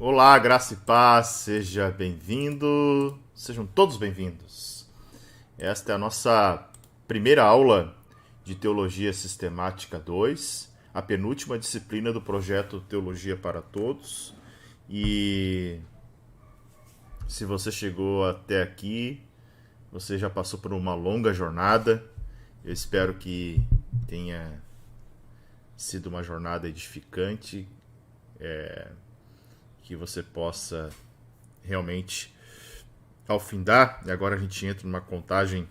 Olá, graça e paz, seja bem-vindo, sejam todos bem-vindos. Esta é a nossa primeira aula de Teologia Sistemática 2, a penúltima disciplina do projeto Teologia para Todos. E se você chegou até aqui, você já passou por uma longa jornada. Eu espero que tenha sido uma jornada edificante, que você possa realmente ao findar, e agora a gente entra numa contagem,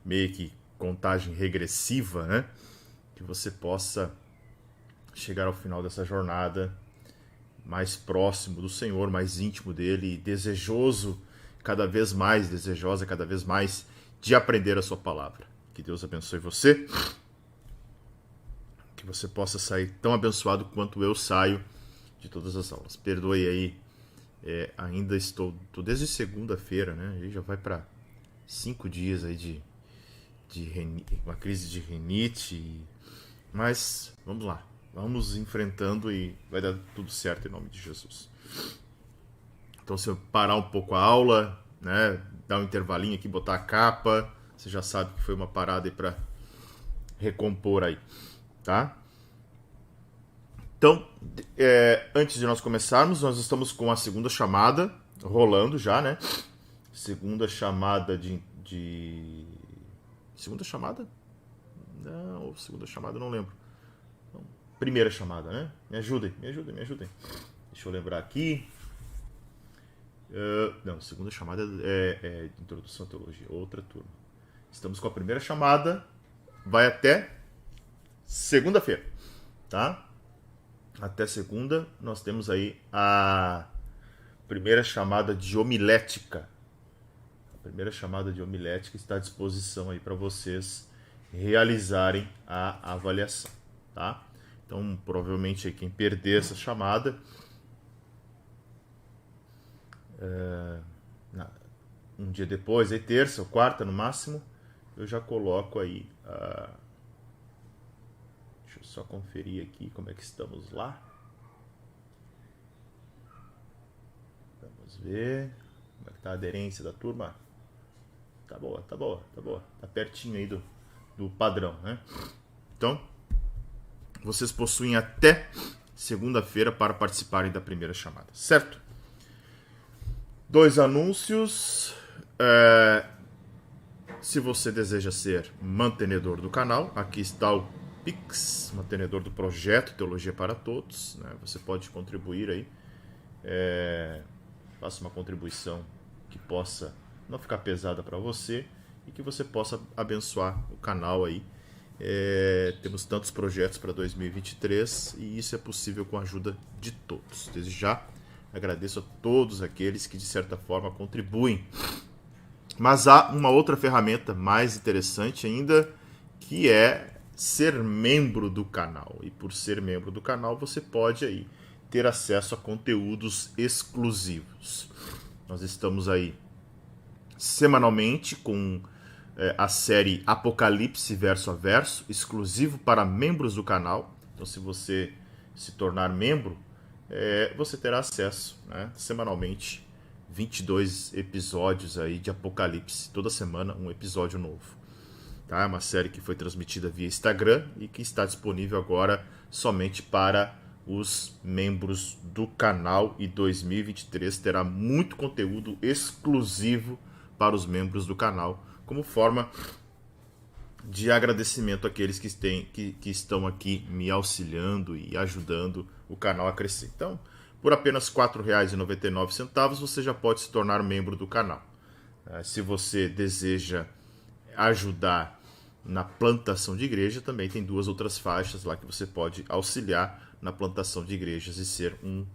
meio que contagem regressiva, né? Que você possa chegar ao final dessa jornada mais próximo do Senhor, mais íntimo dele, e desejoso, cada vez mais, desejosa, cada vez mais, de aprender a sua palavra. Que Deus abençoe você, que você possa sair tão abençoado quanto eu saio de todas as aulas. Perdoe aí, ainda estou desde segunda-feira, né? A gente já vai para 5 dias aí de uma crise de rinite, mas vamos lá, vamos enfrentando e vai dar tudo certo em nome de Jesus. Então, se eu parar um pouco a aula, né, dar um intervalinho aqui, botar a capa, você já sabe que foi uma parada aí para recompor aí, tá? Então, antes de nós começarmos, nós estamos com a segunda chamada rolando já, né? Segunda chamada Segunda chamada? Não, segunda chamada não lembro. Não, primeira chamada, né? Me ajudem. Deixa eu lembrar aqui. Não, segunda chamada é Introdução à Teologia, outra turma. Estamos com a primeira chamada, vai até segunda-feira, tá? Até segunda, nós temos aí a primeira chamada de homilética. A primeira chamada de homilética está à disposição aí para vocês realizarem a avaliação, tá? Então, provavelmente aí quem perder essa chamada, um dia depois, aí terça ou quarta no máximo, eu já coloco aí deixa eu só conferir aqui como é que estamos lá. Vamos ver como é que tá a aderência da turma. Tá boa. Tá pertinho aí do padrão, né? Então, vocês possuem até segunda-feira para participarem da primeira chamada, certo? 2 anúncios. Se você deseja ser mantenedor do canal, aqui está o Pix, mantenedor do projeto Teologia para Todos, né? Você pode contribuir aí. Faça uma contribuição que possa não ficar pesada para você e que você possa abençoar o canal aí. Temos tantos projetos para 2023 e isso é possível com a ajuda de todos. Desde já agradeço a todos aqueles que de certa forma contribuem. Mas há uma outra ferramenta mais interessante ainda, que é ser membro do canal. E por ser membro do canal você pode aí ter acesso a conteúdos exclusivos. Nós estamos aí semanalmente com a série Apocalipse verso a verso, exclusivo para membros do canal. Então, se você se tornar membro, você terá acesso, né, semanalmente 22 episódios aí de Apocalipse, toda semana um episódio novo. Tá? É uma série que foi transmitida via Instagram e que está disponível agora somente para os membros do canal, e 2023 terá muito conteúdo exclusivo para os membros do canal, como forma de agradecimento àqueles que estão aqui me auxiliando e ajudando o canal a crescer. Então, por apenas R$ 4,99 você já pode se tornar membro do canal. Se você deseja ajudar na plantação de igreja, também tem 2 outras faixas lá que você pode auxiliar na plantação de igrejas e ser um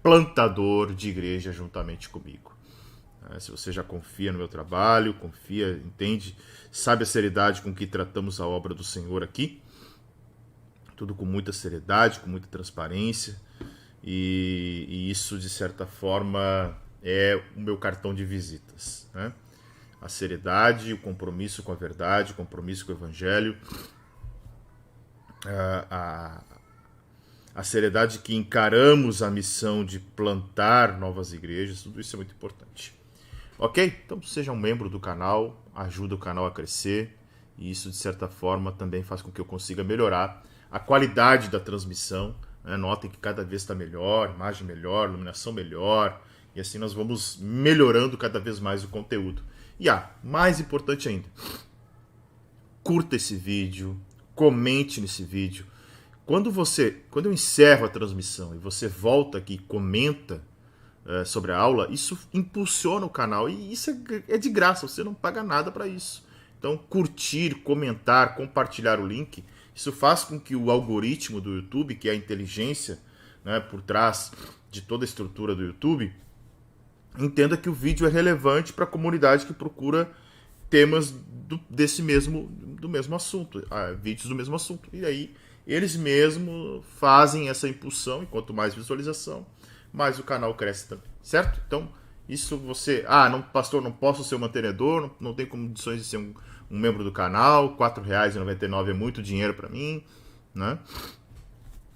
plantador de igreja juntamente comigo. Se você já confia no meu trabalho, confia, entende, sabe a seriedade com que tratamos a obra do Senhor aqui, tudo com muita seriedade, com muita transparência, e isso de certa forma é o meu cartão de visitas, né? A seriedade, o compromisso com a verdade, o compromisso com o evangelho, a a seriedade que encaramos a missão de plantar novas igrejas, tudo isso é muito importante. Ok? Então seja um membro do canal, ajuda o canal a crescer, e isso de certa forma também faz com que eu consiga melhorar a qualidade da transmissão. Notem que cada vez está melhor, imagem melhor, iluminação melhor, e assim nós vamos melhorando cada vez mais o conteúdo. E mais importante ainda, curta esse vídeo, comente nesse vídeo. Quando eu encerro a transmissão e você volta aqui e comenta sobre a aula, isso impulsiona o canal, e isso é de graça, você não paga nada para isso. Então, curtir, comentar, compartilhar o link, isso faz com que o algoritmo do YouTube, que é a inteligência, né, por trás de toda a estrutura do YouTube, entenda que o vídeo é relevante para a comunidade que procura temas do mesmo assunto, vídeos do mesmo assunto. E aí eles mesmos fazem essa impulsão, e quanto mais visualização, mais o canal cresce também, certo? Então, isso você... não, pastor, não posso ser um mantenedor, não tenho condições de ser um membro do canal, R$ 4,99 é muito dinheiro para mim, né?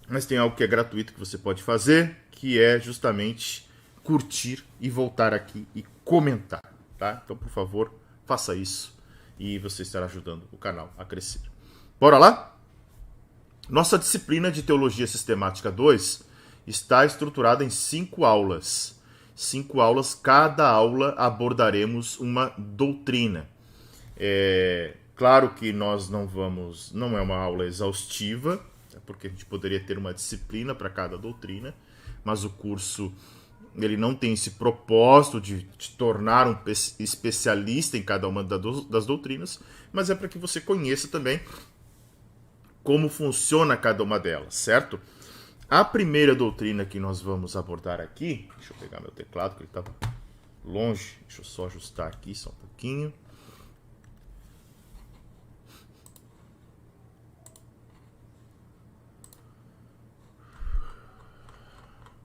Mas tem algo que é gratuito que você pode fazer, que é justamente curtir e voltar aqui e comentar, tá? Então, por favor, faça isso e você estará ajudando o canal a crescer. Bora lá? Nossa disciplina de Teologia Sistemática 2 está estruturada em 5 aulas. 5 aulas, cada aula abordaremos uma doutrina. Claro que nós não é uma aula exaustiva, porque a gente poderia ter uma disciplina para cada doutrina, mas o curso ele não tem esse propósito de te tornar um especialista em cada uma das doutrinas, mas é para que você conheça também como funciona cada uma delas, certo? A primeira doutrina que nós vamos abordar aqui, deixa eu pegar meu teclado que ele estava longe, deixa eu só ajustar aqui só um pouquinho.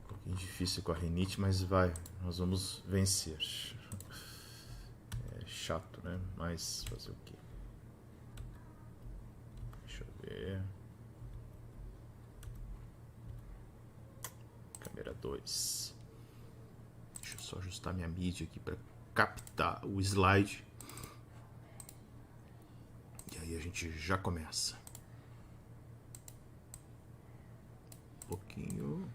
Um pouquinho difícil com a rinite, mas nós vamos vencer. É chato, né? Mas fazer o quê? Deixa eu ver. Câmera 2. Deixa eu só ajustar minha mídia aqui para captar o slide. E aí a gente já começa. Um pouquinho.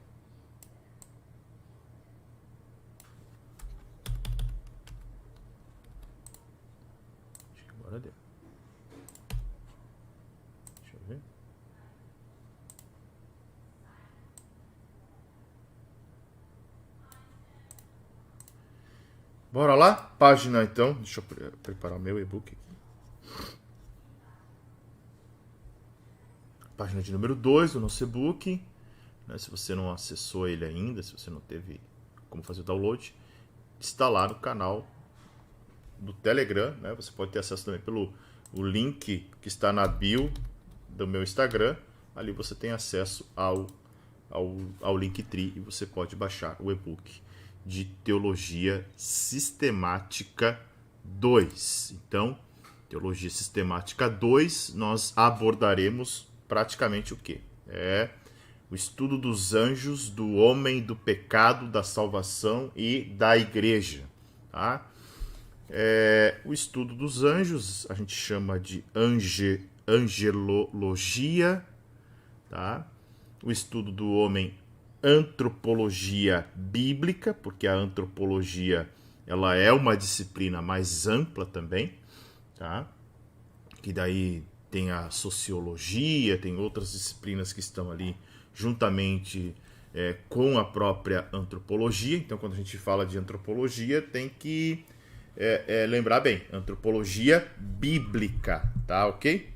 Acho que agora deu. Deixa eu ver. Bora lá? Página então. Deixa eu preparar o meu e-book aqui. Página de número 2 do nosso e-book. Né, se você não acessou ele ainda, se você não teve como fazer o download, está lá no canal do Telegram. Né, você pode ter acesso também pelo link que está na bio do meu Instagram. Ali você tem acesso ao Linktree e você pode baixar o e-book de Teologia Sistemática 2. Então, Teologia Sistemática 2, nós abordaremos praticamente o quê? O estudo dos anjos, do homem, do pecado, da salvação e da igreja. Tá? O estudo dos anjos a gente chama de angelologia. Tá? O estudo do homem, antropologia bíblica, porque a antropologia ela é uma disciplina mais ampla também, tá? Que daí tem a sociologia, tem outras disciplinas que estão ali juntamente com a própria antropologia. Então, quando a gente fala de antropologia, tem que lembrar bem, antropologia bíblica, tá ok?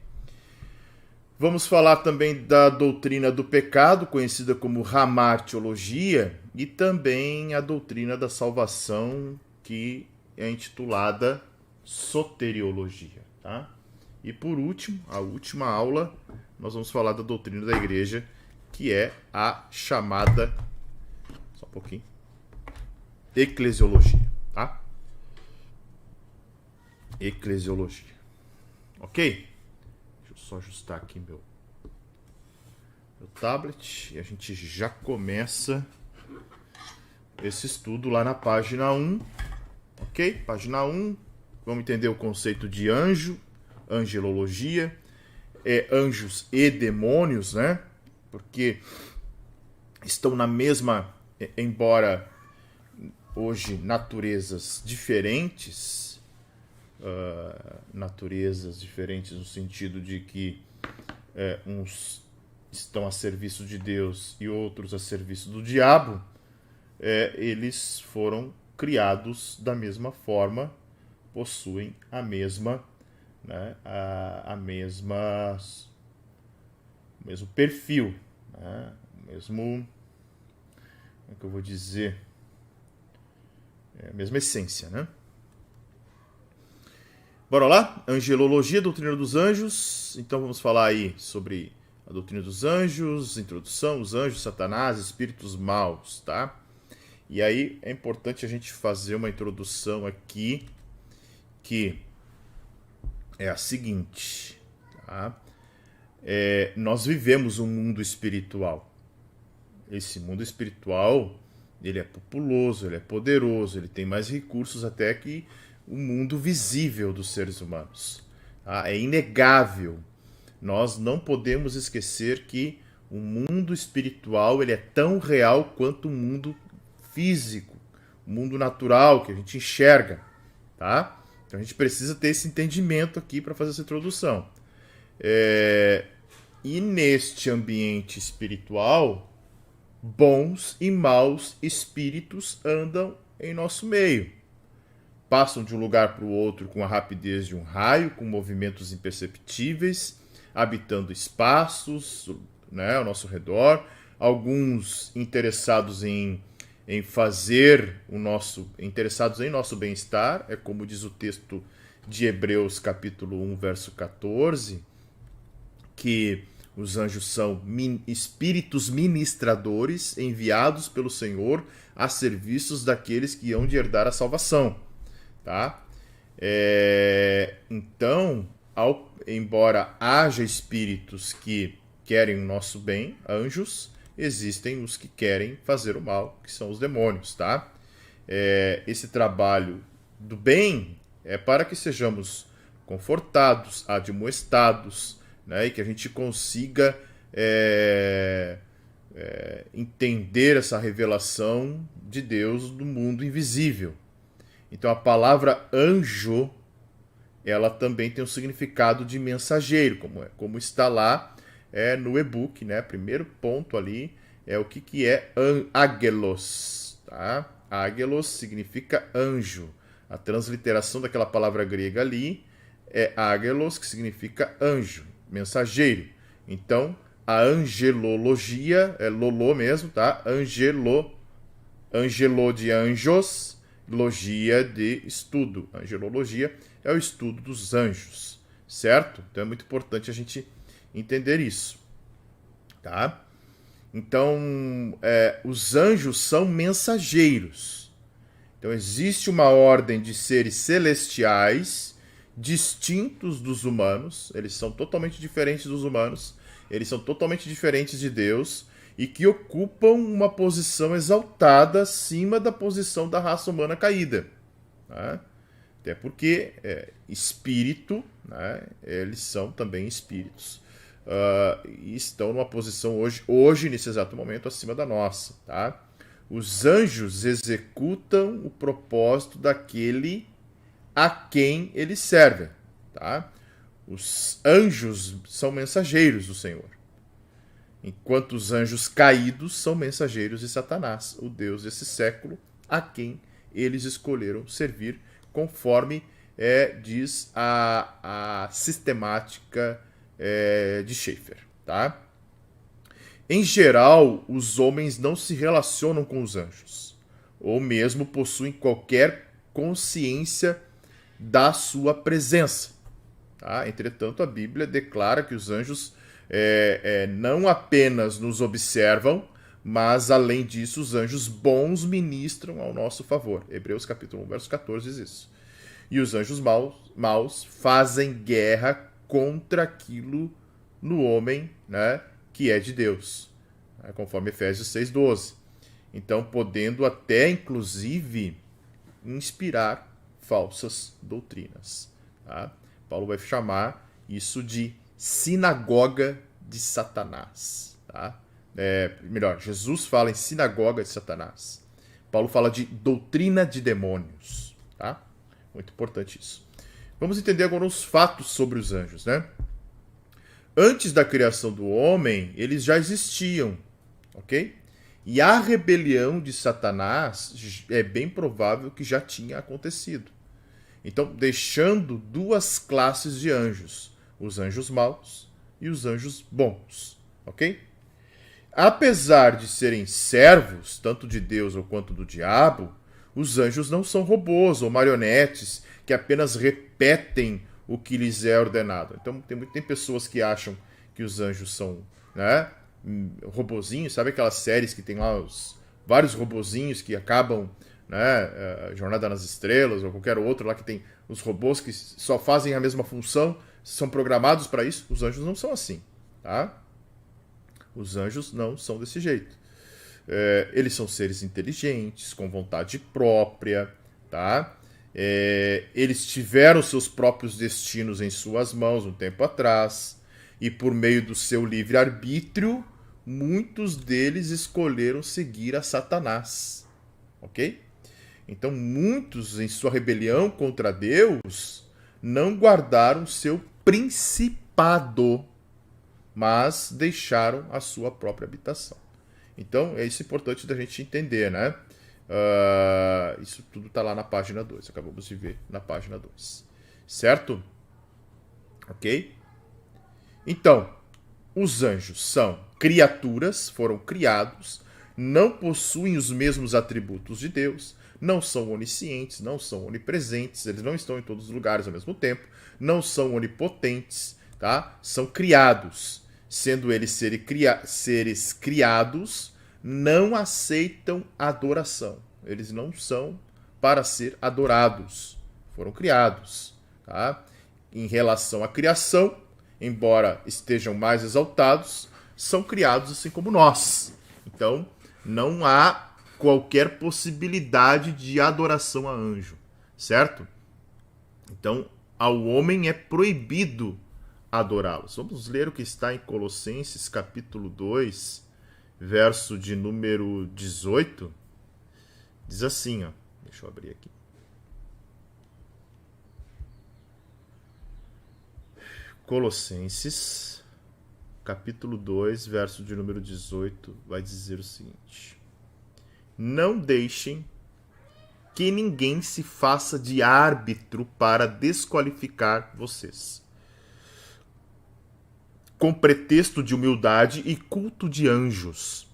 Vamos falar também da doutrina do pecado, conhecida como hamartiologia, e também a doutrina da salvação, que é intitulada soteriologia. Tá? E por último, a última aula, nós vamos falar da doutrina da igreja, que é a chamada, só um pouquinho, eclesiologia. Tá? Eclesiologia. Ok? Só ajustar aqui meus no tablet e a gente já começa esse estudo lá na página 1, ok? Página 1, vamos entender o conceito de anjo, angelologia, anjos e demônios, né? Porque estão na mesma, embora hoje naturezas diferentes no sentido de que uns estão a serviço de Deus e outros a serviço do diabo, eles foram criados da mesma forma, possuem a mesma, né, o mesmo perfil, né, o mesmo, como é que eu vou dizer, a mesma essência, né? Bora lá? Angelologia, doutrina dos anjos. Então vamos falar aí sobre a doutrina dos anjos, introdução, os anjos, Satanás, espíritos maus, tá? E aí é importante a gente fazer uma introdução aqui que é a seguinte, tá? Nós vivemos um mundo espiritual. Esse mundo espiritual, ele é populoso, ele é poderoso, ele tem mais recursos até que o mundo visível dos seres humanos. Tá? É inegável. Nós não podemos esquecer que o mundo espiritual ele é tão real quanto o mundo físico, o mundo natural que a gente enxerga. Tá? Então a gente precisa ter esse entendimento aqui para fazer essa introdução. E neste ambiente espiritual, bons e maus espíritos andam em nosso meio. Passam de um lugar para o outro com a rapidez de um raio, com movimentos imperceptíveis, habitando espaços, né, ao nosso redor. Alguns interessados interessados em nosso bem-estar, como diz o texto de Hebreus capítulo 1, verso 14, que os anjos são espíritos ministradores enviados pelo Senhor a serviços daqueles que hão de herdar a salvação. Tá? Então, embora haja espíritos que querem o nosso bem, anjos, existem os que querem fazer o mal, que são os demônios. Tá? Esse trabalho do bem é para que sejamos confortados, admoestados, né, e que a gente consiga entender essa revelação de Deus do mundo invisível. Então a palavra anjo, ela também tem um significado de mensageiro, como está lá no e-book, né? Primeiro ponto ali é o que é ágelos. Tá? Ágelos significa anjo. A transliteração daquela palavra grega ali é ágelos, que significa anjo, mensageiro. Então a angelologia é lolô mesmo, tá? Angelo de anjos, logia de estudo. Angelologia é o estudo dos anjos, certo? Então é muito importante a gente entender isso, tá? Então, os anjos são mensageiros. Então existe uma ordem de seres celestiais distintos dos humanos. Eles são totalmente diferentes dos humanos. Eles são totalmente diferentes de Deus e que ocupam uma posição exaltada acima da posição da raça humana caída. Né? Até porque espírito, né? Eles são também espíritos. E estão numa posição hoje, nesse exato momento, acima da nossa. Tá? Os anjos executam o propósito daquele a quem eles servem. Tá? Os anjos são mensageiros do Senhor. Enquanto os anjos caídos são mensageiros de Satanás, o Deus desse século, a quem eles escolheram servir, conforme diz a sistemática de Schaeffer. Tá? Em geral, os homens não se relacionam com os anjos, ou mesmo possuem qualquer consciência da sua presença. Tá? Entretanto, a Bíblia declara que os anjos não apenas nos observam, mas, além disso, os anjos bons ministram ao nosso favor. Hebreus capítulo 1, verso 14 diz isso. E os anjos maus fazem guerra contra aquilo no homem, né, que é de Deus, né? Conforme Efésios 6,12. Então, podendo até, inclusive, inspirar falsas doutrinas. Tá? Paulo vai chamar isso de sinagoga de Satanás. Tá? Melhor, Jesus fala em sinagoga de Satanás. Paulo fala de doutrina de demônios. Tá? Muito importante isso. Vamos entender agora os fatos sobre os anjos, né? Antes da criação do homem, eles já existiam, ok? E a rebelião de Satanás é bem provável que já tinha acontecido. Então, deixando duas classes de anjos, os anjos maus e os anjos bons, ok? Apesar de serem servos, tanto de Deus ou quanto do diabo, os anjos não são robôs ou marionetes que apenas repetem o que lhes é ordenado. Então, tem pessoas que acham que os anjos são, né, robozinhos, sabe aquelas séries que tem lá vários robozinhos que acabam, né, Jornada nas Estrelas ou qualquer outro lá que tem os robôs que só fazem a mesma função, são programados para isso? Os anjos não são assim, tá? Os anjos não são desse jeito. Eles são seres inteligentes, com vontade própria, tá? Eles tiveram seus próprios destinos em suas mãos um tempo atrás, e por meio do seu livre-arbítrio, muitos deles escolheram seguir a Satanás, ok? Então, muitos, em sua rebelião contra Deus, não guardaram seu principado, mas deixaram a sua própria habitação. Então, é isso importante da gente entender, né? Isso tudo está lá na página 2. Acabamos de ver na página 2. Certo? Ok? Então, os anjos são criaturas, foram criados, não possuem os mesmos atributos de Deus, não são oniscientes, não são onipresentes, eles não estão em todos os lugares ao mesmo tempo, não são onipotentes, tá? São criados. Sendo eles seres criados, não aceitam adoração. Eles não são para ser adorados. Foram criados. Tá? Em relação à criação, embora estejam mais exaltados, são criados assim como nós. Então, não há qualquer possibilidade de adoração a anjo. Certo? Então, ao homem é proibido adorá-los. Vamos ler o que está em Colossenses capítulo 2, verso de número 18. Diz assim, ó. Deixa eu abrir aqui. Colossenses capítulo 2, verso de número 18, vai dizer o seguinte: não deixem que ninguém se faça de árbitro para desqualificar vocês, com pretexto de humildade e culto de anjos,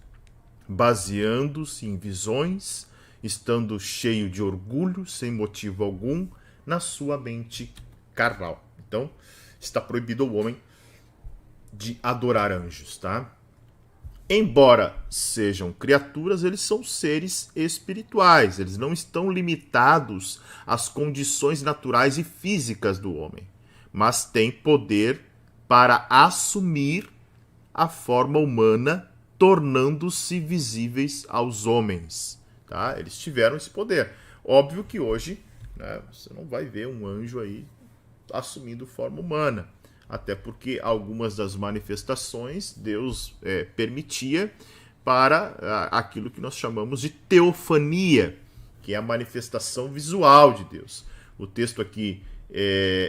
baseando-se em visões, estando cheio de orgulho, sem motivo algum, na sua mente carnal. Então, está proibido ao homem de adorar anjos, tá? Embora sejam criaturas, eles são seres espirituais, eles não estão limitados às condições naturais e físicas do homem, mas têm poder para assumir a forma humana, tornando-se visíveis aos homens. Tá? Eles tiveram esse poder. Óbvio que hoje, né, você não vai ver um anjo aí assumindo forma humana. Até porque algumas das manifestações Deus permitia para aquilo que nós chamamos de teofania, que é a manifestação visual de Deus. O texto aqui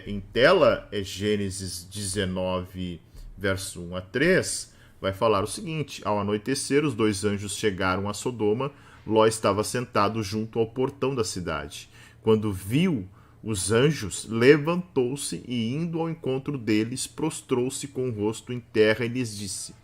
em tela é Gênesis 19, verso 1 a 3, vai falar o seguinte: ao anoitecer, os dois anjos chegaram a Sodoma. Ló estava sentado junto ao portão da cidade. Quando viu os anjos, levantou-se e, indo ao encontro deles, prostrou-se com o rosto em terra e lhes disse: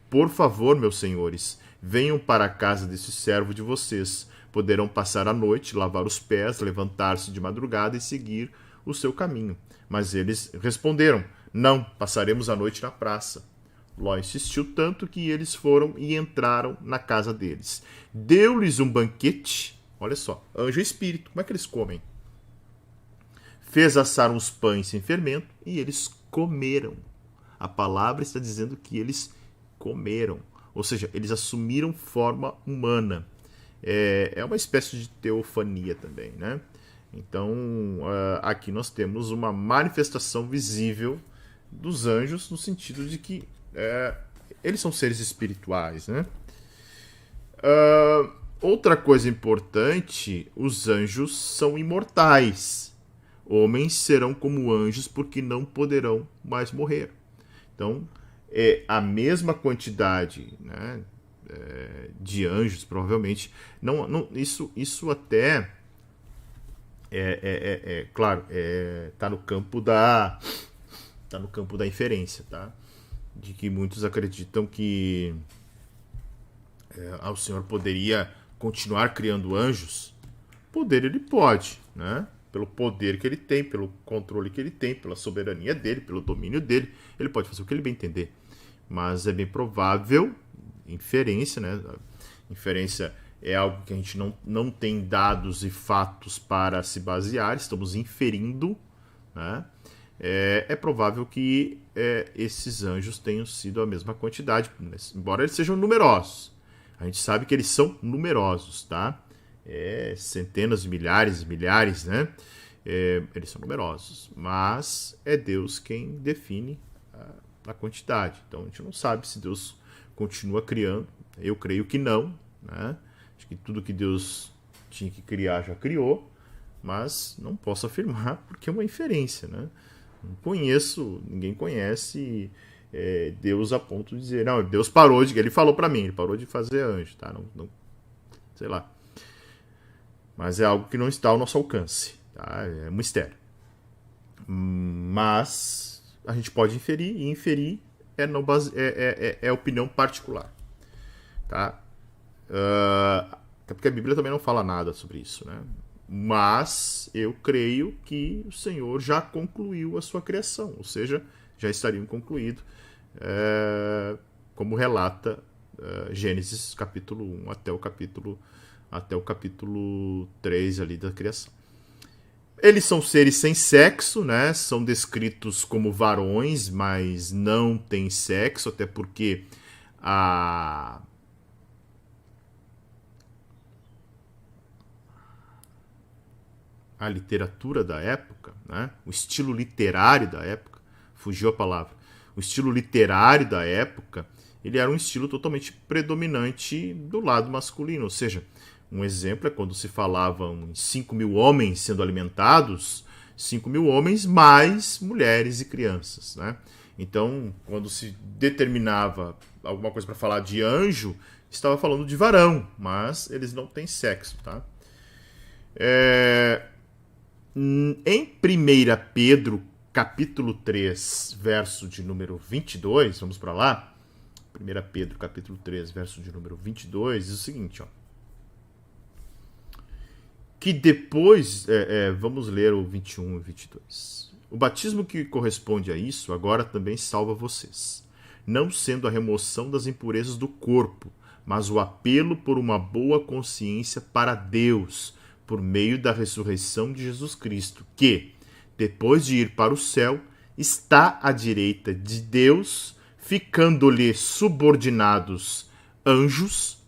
por favor, meus senhores, venham para a casa desse servo de vocês. Poderão passar a noite, lavar os pés, levantar-se de madrugada e seguir o seu caminho. Mas eles responderam: não, passaremos a noite na praça. Ló insistiu tanto que eles foram e entraram na casa deles. Deu-lhes um banquete. Olha só, anjo e espírito, como é que eles comem? Fez assar uns pães sem fermento e eles comeram. A palavra está dizendo que eles comeram. Ou seja, eles assumiram forma humana. É uma espécie de teofania também, né? Então, aqui nós temos uma manifestação visível dos anjos, no sentido de que eles são seres espirituais, né? Outra coisa importante, os anjos são imortais. Homens serão como anjos porque não poderão mais morrer. Então, é a mesma quantidade, né, de anjos, provavelmente. Isso até claro, tá no campo da inferência, tá? De que muitos acreditam que o Senhor poderia continuar criando anjos. Poder ele pode, né? Pelo poder que ele tem, pelo controle que ele tem, pela soberania dele, pelo domínio dele, ele pode fazer o que ele bem entender. Mas é bem provável, inferência, né? Inferência é algo que a gente não tem dados e fatos para se basear, estamos inferindo, né? É provável que esses anjos tenham sido a mesma quantidade, embora eles sejam numerosos. A gente sabe que eles são numerosos, tá? Centenas de milhares, né? Eles são numerosos, mas é Deus quem define a quantidade. Então a gente não sabe se Deus continua criando. Eu creio que não, né? Acho que tudo que Deus tinha que criar já criou, mas não posso afirmar porque é uma inferência, né? Ninguém conhece Deus a ponto de dizer, não, Deus parou ele falou para mim, ele parou de fazer anjo, tá? Não, sei lá. Mas é algo que não está ao nosso alcance, tá? É um mistério. Mas a gente pode inferir, e inferir é opinião particular, tá? Até porque a Bíblia também não fala nada sobre isso, né? Mas eu creio que o Senhor já concluiu a sua criação, ou seja, já estariam concluídos, como relata Gênesis capítulo 1 até o capítulo 3 ali da criação. Eles são seres sem sexo, né? São descritos como varões, mas não têm sexo, até porque a literatura da época, né? O estilo literário da época, fugiu a palavra, o estilo literário da época, ele era um estilo totalmente predominante do lado masculino, ou seja, um exemplo é quando se falavam em 5.000 homens sendo alimentados, 5.000 homens mais mulheres e crianças, né? Então, quando se determinava alguma coisa para falar de anjo, estava falando de varão, mas eles não têm sexo, tá? Em 1 Pedro, capítulo 3, verso de número 22, vamos para lá. 1 Pedro, capítulo 3, verso de número 22, diz o seguinte, ó. Que depois, vamos ler o 21 e 22. O batismo que corresponde a isso agora também salva vocês, não sendo a remoção das impurezas do corpo, mas o apelo por uma boa consciência para Deus, por meio da ressurreição de Jesus Cristo, que, depois de ir para o céu, está à direita de Deus, ficando-lhe subordinados anjos,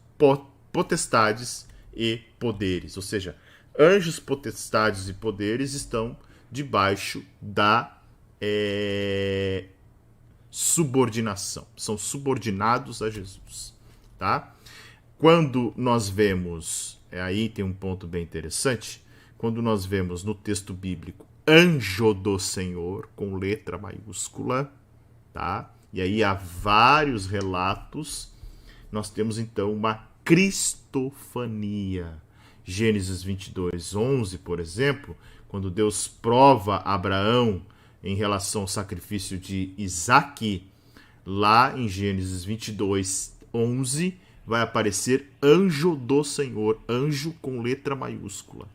potestades e poderes. Ou seja, anjos, potestades e poderes estão debaixo da subordinação. São subordinados a Jesus, tá? Quando nós vemos, aí tem um ponto bem interessante, quando nós vemos no texto bíblico anjo do Senhor, com letra maiúscula, tá? E aí há vários relatos, nós temos então uma cristofania. Gênesis 22, 11, por exemplo, quando Deus prova Abraão em relação ao sacrifício de Isaque, lá em Gênesis 22, 11, vai aparecer anjo do Senhor, anjo com letra maiúscula.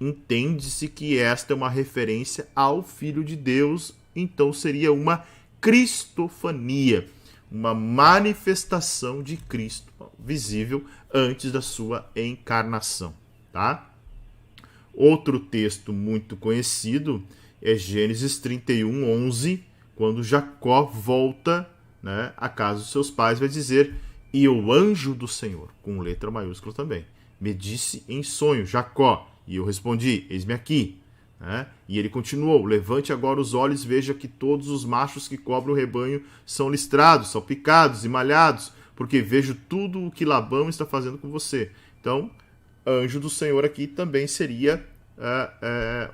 Entende-se que esta é uma referência ao Filho de Deus, então seria uma cristofania, uma manifestação de Cristo visível antes da sua encarnação, tá? Outro texto muito conhecido é Gênesis 31, 11, quando Jacó volta né, a casa dos seus pais, vai dizer: e o anjo do Senhor, com letra maiúscula também, me disse em sonho: Jacó. E eu respondi: eis-me aqui. Né? E ele continuou: levante agora os olhos e veja que todos os machos que cobrem o rebanho são listrados, salpicados e malhados, porque vejo tudo o que Labão está fazendo com você. Então, anjo do Senhor aqui também seria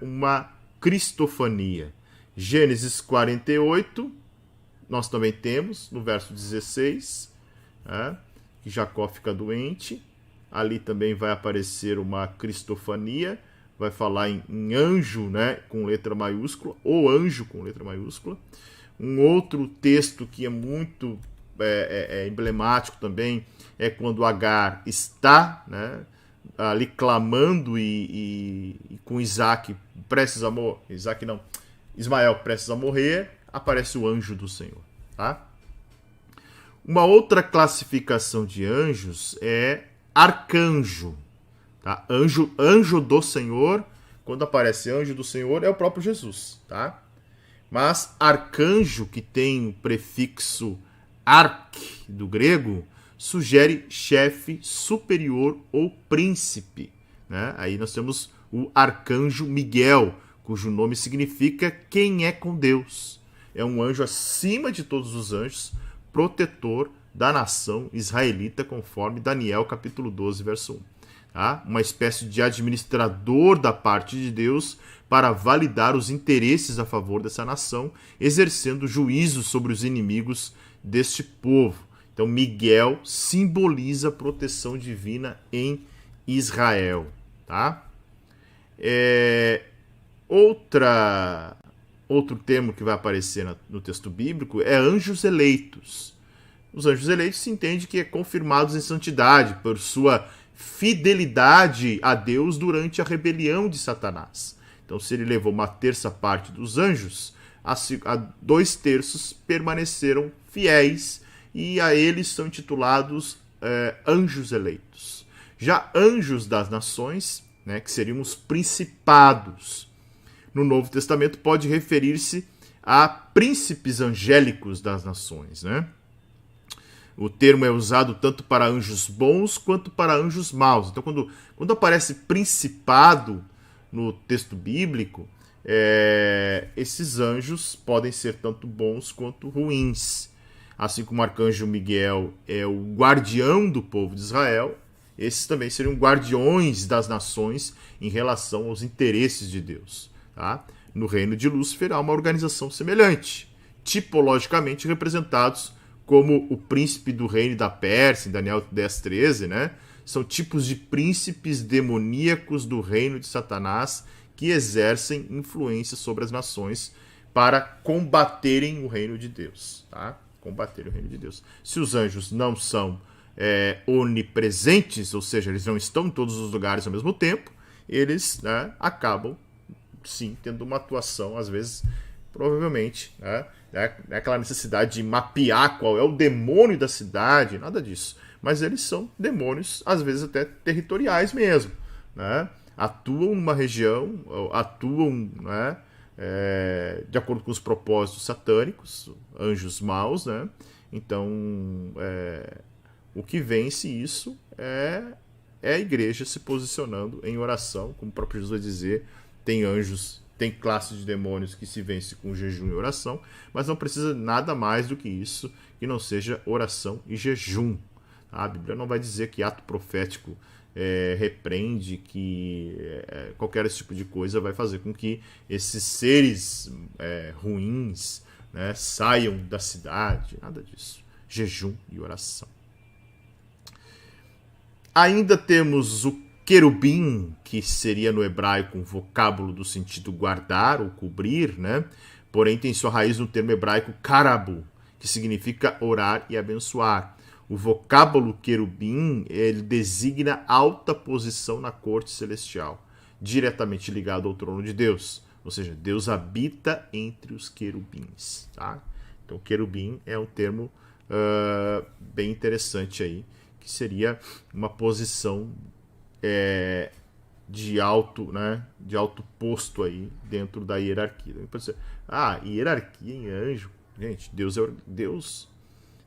uma cristofania. Gênesis 48, nós também temos, no verso 16, que Jacó fica doente. Ali também vai aparecer uma cristofania, vai falar em anjo, né, com letra maiúscula, ou anjo com letra maiúscula. Um outro texto que é muito emblemático também é quando Agar está, né, ali clamando e com Isaac prestes a morrer. Ismael prestes a morrer, aparece o anjo do Senhor. Tá? Uma outra classificação de anjos é arcanjo. Tá? Anjo do Senhor, quando aparece anjo do Senhor, é o próprio Jesus. Tá? Mas arcanjo, que tem o prefixo arc do grego, sugere chefe, superior ou príncipe. Né? Aí nós temos o arcanjo Miguel, cujo nome significa quem é com Deus. É um anjo acima de todos os anjos, protetor da nação israelita, conforme Daniel capítulo 12, verso 1. Tá? Uma espécie de administrador da parte de Deus para validar os interesses a favor dessa nação, exercendo juízo sobre os inimigos deste povo. Então, Miguel simboliza a proteção divina em Israel. Tá? Outro termo que vai aparecer no texto bíblico é anjos eleitos. Os anjos eleitos se entende que é confirmados em santidade por sua fidelidade a Deus durante a rebelião de Satanás. Então, se ele levou uma terça parte dos anjos, a 2/3 permaneceram fiéis e a eles são intitulados anjos eleitos. Já anjos das nações, né, que seriam os principados, no Novo Testamento pode referir-se a príncipes angélicos das nações. Né? O termo é usado tanto para anjos bons quanto para anjos maus. Então, quando aparece principado no texto bíblico, esses anjos podem ser tanto bons quanto ruins. Assim como o arcanjo Miguel é o guardião do povo de Israel, esses também seriam guardiões das nações em relação aos interesses de Deus. Tá? No reino de Lúcifer há uma organização semelhante, tipologicamente representados como o príncipe do reino da Pérsia, em Daniel 10:13, né? São tipos de príncipes demoníacos do reino de Satanás que exercem influência sobre as nações para combaterem o reino de Deus. Tá? Combaterem o reino de Deus. Se os anjos não são onipresentes, ou seja, eles não estão em todos os lugares ao mesmo tempo, eles, né, acabam sim tendo uma atuação, às vezes, provavelmente, né, não é aquela necessidade de mapear qual é o demônio da cidade, nada disso. Mas eles são demônios, às vezes até territoriais mesmo. Né? Atuam numa região, atuam, né, de acordo com os propósitos satânicos, anjos maus. Né? Então, o que vence isso é a igreja se posicionando em oração, como o próprio Jesus vai dizer. Tem anjos, tem classe de demônios que se vence com jejum e oração, mas não precisa nada mais do que isso, que não seja oração e jejum. A Bíblia não vai dizer que ato profético repreende, que qualquer esse tipo de coisa vai fazer com que esses seres ruins, né, saiam da cidade, nada disso. Jejum e oração. Ainda temos o querubim, que seria no hebraico um vocábulo do sentido guardar ou cobrir, né? Porém tem sua raiz no termo hebraico karabu, que significa orar e abençoar. O vocábulo querubim, ele designa alta posição na corte celestial, diretamente ligado ao trono de Deus. Ou seja, Deus habita entre os querubins. Tá? Então querubim é um termo bem interessante aí, que seria uma posição de alto, né, de alto posto aí dentro da hierarquia. Pode ser, hierarquia em anjo. Gente, Deus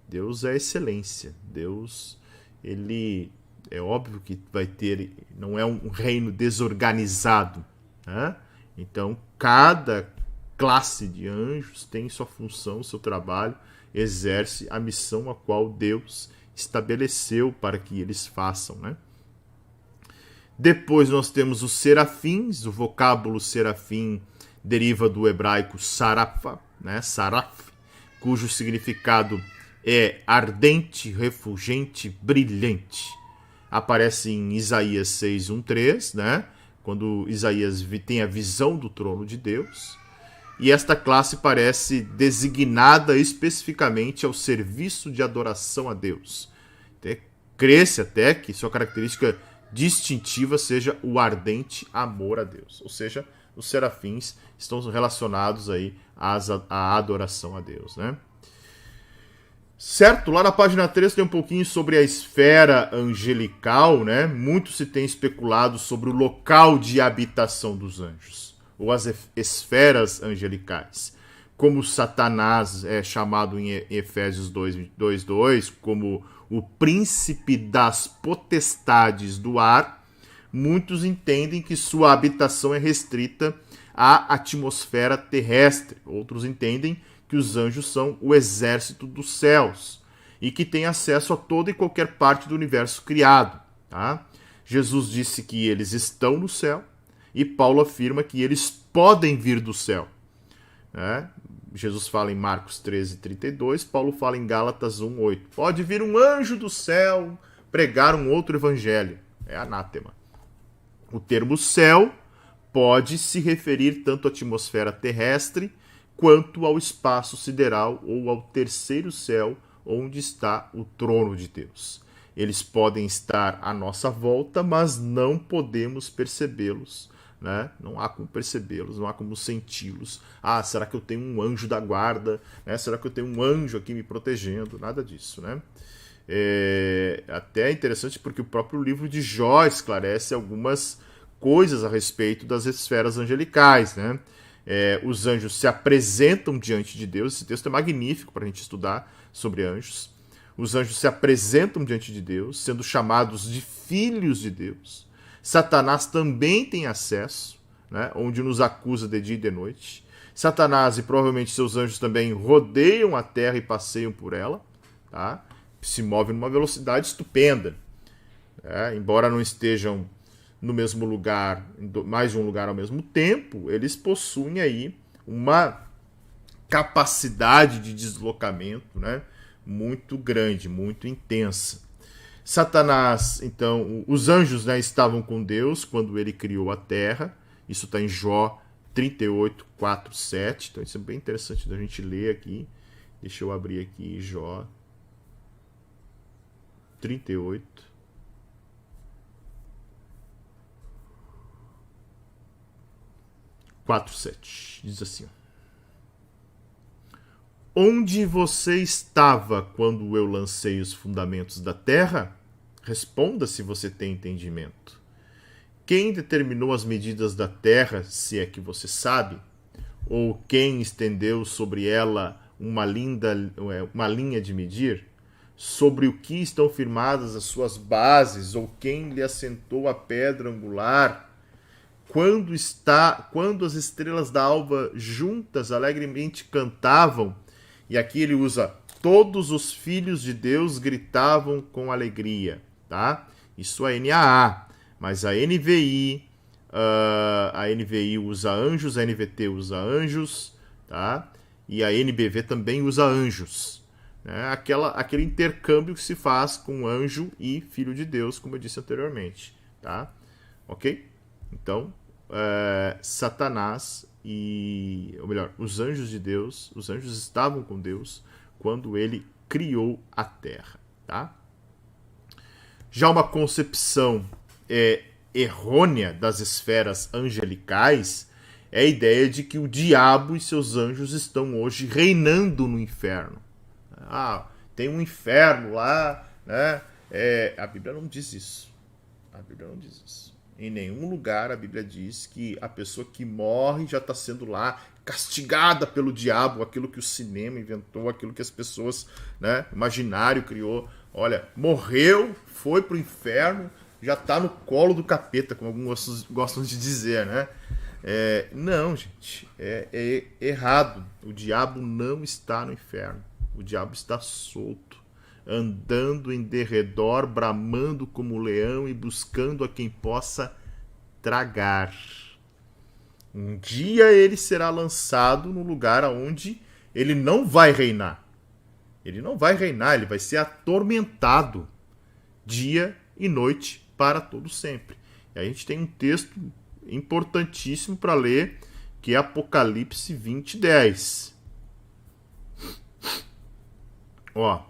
Deus é excelência. Deus, ele é óbvio que vai ter, não é um reino desorganizado, né? Então, cada classe de anjos tem sua função, seu trabalho, exerce a missão a qual Deus estabeleceu para que eles façam, né? Depois nós temos os serafins. O vocábulo serafim deriva do hebraico sarafa, né? Saraf, cujo significado é ardente, refulgente, brilhante. Aparece em Isaías 6:1-3, né? Quando Isaías tem a visão do trono de Deus. E esta classe parece designada especificamente ao serviço de adoração a Deus. Cresce até que sua característica distintiva seja o ardente amor a Deus. Ou seja, os serafins estão relacionados aí à adoração a Deus, né? Certo, lá na página 3 tem um pouquinho sobre a esfera angelical, né? Muito se tem especulado sobre o local de habitação dos anjos, ou as esferas angelicais. Como Satanás é chamado em Efésios 2:2, como o príncipe das potestades do ar, muitos entendem que sua habitação é restrita à atmosfera terrestre. Outros entendem que os anjos são o exército dos céus e que têm acesso a toda e qualquer parte do universo criado. Tá? Jesus disse que eles estão no céu e Paulo afirma que eles podem vir do céu. Né? Jesus fala em Marcos 13:32, Paulo fala em Gálatas 1:8. Pode vir um anjo do céu pregar um outro evangelho. É anátema. O termo céu pode se referir tanto à atmosfera terrestre quanto ao espaço sideral ou ao terceiro céu, onde está o trono de Deus. Eles podem estar à nossa volta, mas não podemos percebê-los. Né? Não há como percebê-los, não há como senti-los. Ah, será que eu tenho um anjo da guarda? Né? Será que eu tenho um anjo aqui me protegendo? Nada disso, né? Até é interessante porque o próprio livro de Jó esclarece algumas coisas a respeito das esferas angelicais, né? Os anjos se apresentam diante de Deus. Esse texto é magnífico para a gente estudar sobre anjos. Os anjos se apresentam diante de Deus, sendo chamados de filhos de Deus. Satanás também tem acesso, né, onde nos acusa de dia e de noite. Satanás e provavelmente seus anjos também rodeiam a terra e passeiam por ela, tá? Se movem numa velocidade estupenda. Embora não estejam no mesmo lugar, mais de um lugar ao mesmo tempo, eles possuem aí uma capacidade de deslocamento, né, muito grande, muito intensa. Satanás, então, os anjos, né, estavam com Deus quando ele criou a terra. Isso está em Jó 38:4-7. Então isso é bem interessante da gente ler aqui. Deixa eu abrir aqui Jó 38:4-7. Diz assim: Onde você estava quando eu lancei os fundamentos da terra? Responda se você tem entendimento. Quem determinou as medidas da terra, se é que você sabe? Ou quem estendeu sobre ela uma linha de medir? Sobre o que estão firmadas as suas bases? Ou quem lhe assentou a pedra angular? Quando as estrelas da alva juntas alegremente cantavam, e aqui ele usa todos os filhos de Deus gritavam com alegria, tá? Isso é NAA, mas a NVI usa anjos, a NVT usa anjos, tá? E a NBV também usa anjos, né? Aquele intercâmbio que se faz com anjo e filho de Deus, como eu disse anteriormente, tá? Ok? Então, Satanás ou melhor, os anjos de Deus, os anjos estavam com Deus quando ele criou a terra, tá? Já uma concepção errônea das esferas angelicais é a ideia de que o diabo e seus anjos estão hoje reinando no inferno. Tem um inferno lá, né? A Bíblia não diz isso. A Bíblia não diz isso. Em nenhum lugar a Bíblia diz que a pessoa que morre já está sendo lá castigada pelo diabo, aquilo que o cinema inventou, aquilo que as pessoas, né, imaginário criou. Olha, morreu, foi pro inferno, já tá no colo do capeta, como alguns gostam de dizer, né? Não, gente, é errado. O diabo não está no inferno. O diabo está solto, andando em derredor, bramando como leão e buscando a quem possa tragar. Um dia ele será lançado no lugar onde ele não vai reinar. Ele não vai reinar, ele vai ser atormentado dia e noite para todo sempre. E a gente tem um texto importantíssimo para ler, que é Apocalipse 20:10. Ó,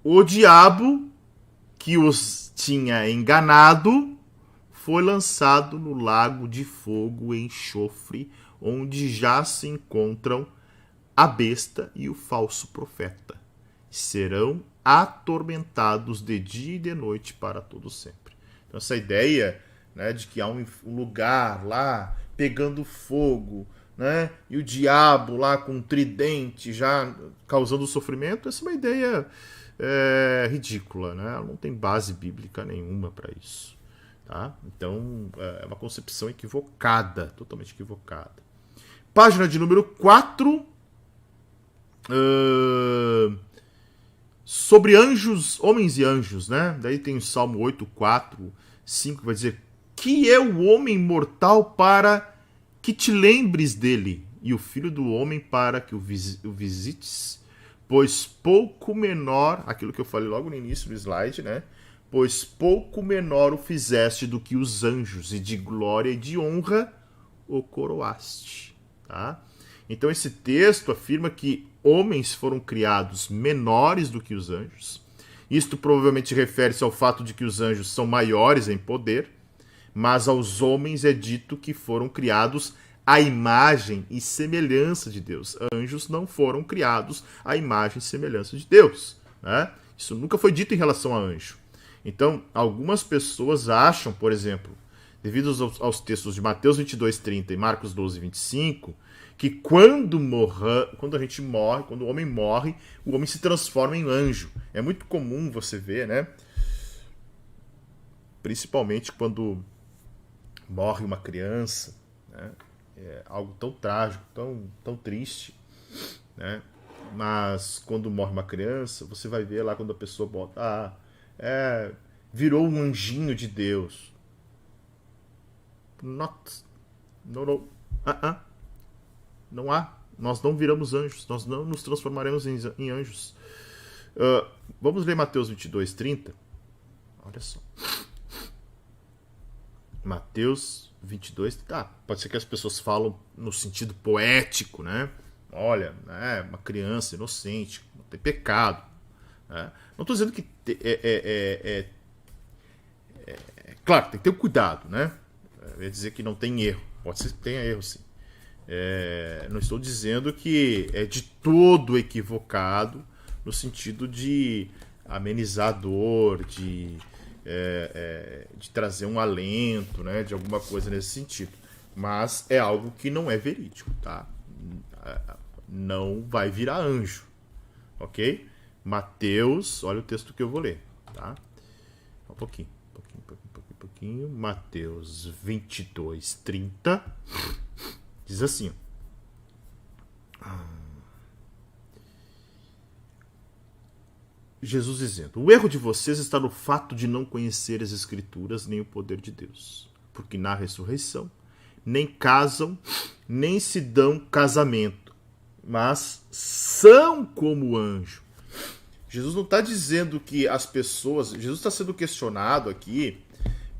o diabo que os tinha enganado foi lançado no lago de fogo e enxofre, onde já se encontram a besta e o falso profeta. Serão atormentados de dia e de noite para todo sempre. Então essa ideia, né, de que há um lugar lá pegando fogo, né, e o diabo lá com um tridente já causando sofrimento, essa é uma ideia ridícula, né? Ela não tem base bíblica nenhuma para isso. Tá? Então, é uma concepção equivocada, totalmente equivocada. Página de número 4. Sobre anjos, homens e anjos, né? Daí tem o Salmo 8, 4, 5, que vai dizer: que é o homem mortal para que te lembres dele, e o filho do homem para que o visites? Pois pouco menor, aquilo que eu falei logo no início do slide, né? Pois pouco menor o fizeste do que os anjos, e de glória e de honra o coroaste. Tá? Então esse texto afirma que homens foram criados menores do que os anjos. Isto provavelmente refere-se ao fato de que os anjos são maiores em poder, mas aos homens é dito que foram criados à imagem e semelhança de Deus. Anjos não foram criados à imagem e semelhança de Deus. Né? Isso nunca foi dito em relação a anjo. Então, algumas pessoas acham, por exemplo, devido aos textos de Mateus 22:30 e Marcos 12:25, que quando a gente morre, quando o homem morre, o homem se transforma em anjo. É muito comum você ver, né? Principalmente quando morre uma criança, né? É algo tão trágico, tão triste, né? Mas quando morre uma criança, você vai ver lá quando a pessoa bota... virou um anjinho de Deus. Não. Não há. Nós não viramos anjos. Nós não nos transformaremos em anjos. Vamos ler Mateus 22:30. Olha só. Mateus 22. Pode ser que as pessoas falam no sentido poético, né? Olha, uma criança inocente, não tem pecado. Não estou dizendo que claro, tem que ter cuidado, né? Eu ia dizer que não tem erro. Pode ser que tenha erro, sim. Não estou dizendo que é de todo equivocado no sentido de amenizar a dor, de trazer um alento, né? De alguma coisa nesse sentido. Mas é algo que não é verídico, tá? Não vai virar anjo, ok? Mateus, olha o texto que eu vou ler, tá? Um pouquinho. Mateus 22:30 diz assim: Jesus dizendo: o erro de vocês está no fato de não conhecer as Escrituras nem o poder de Deus, porque na ressurreição nem casam, nem se dão casamento, mas são como anjo. Jesus não está dizendo que as pessoas... Jesus está sendo questionado aqui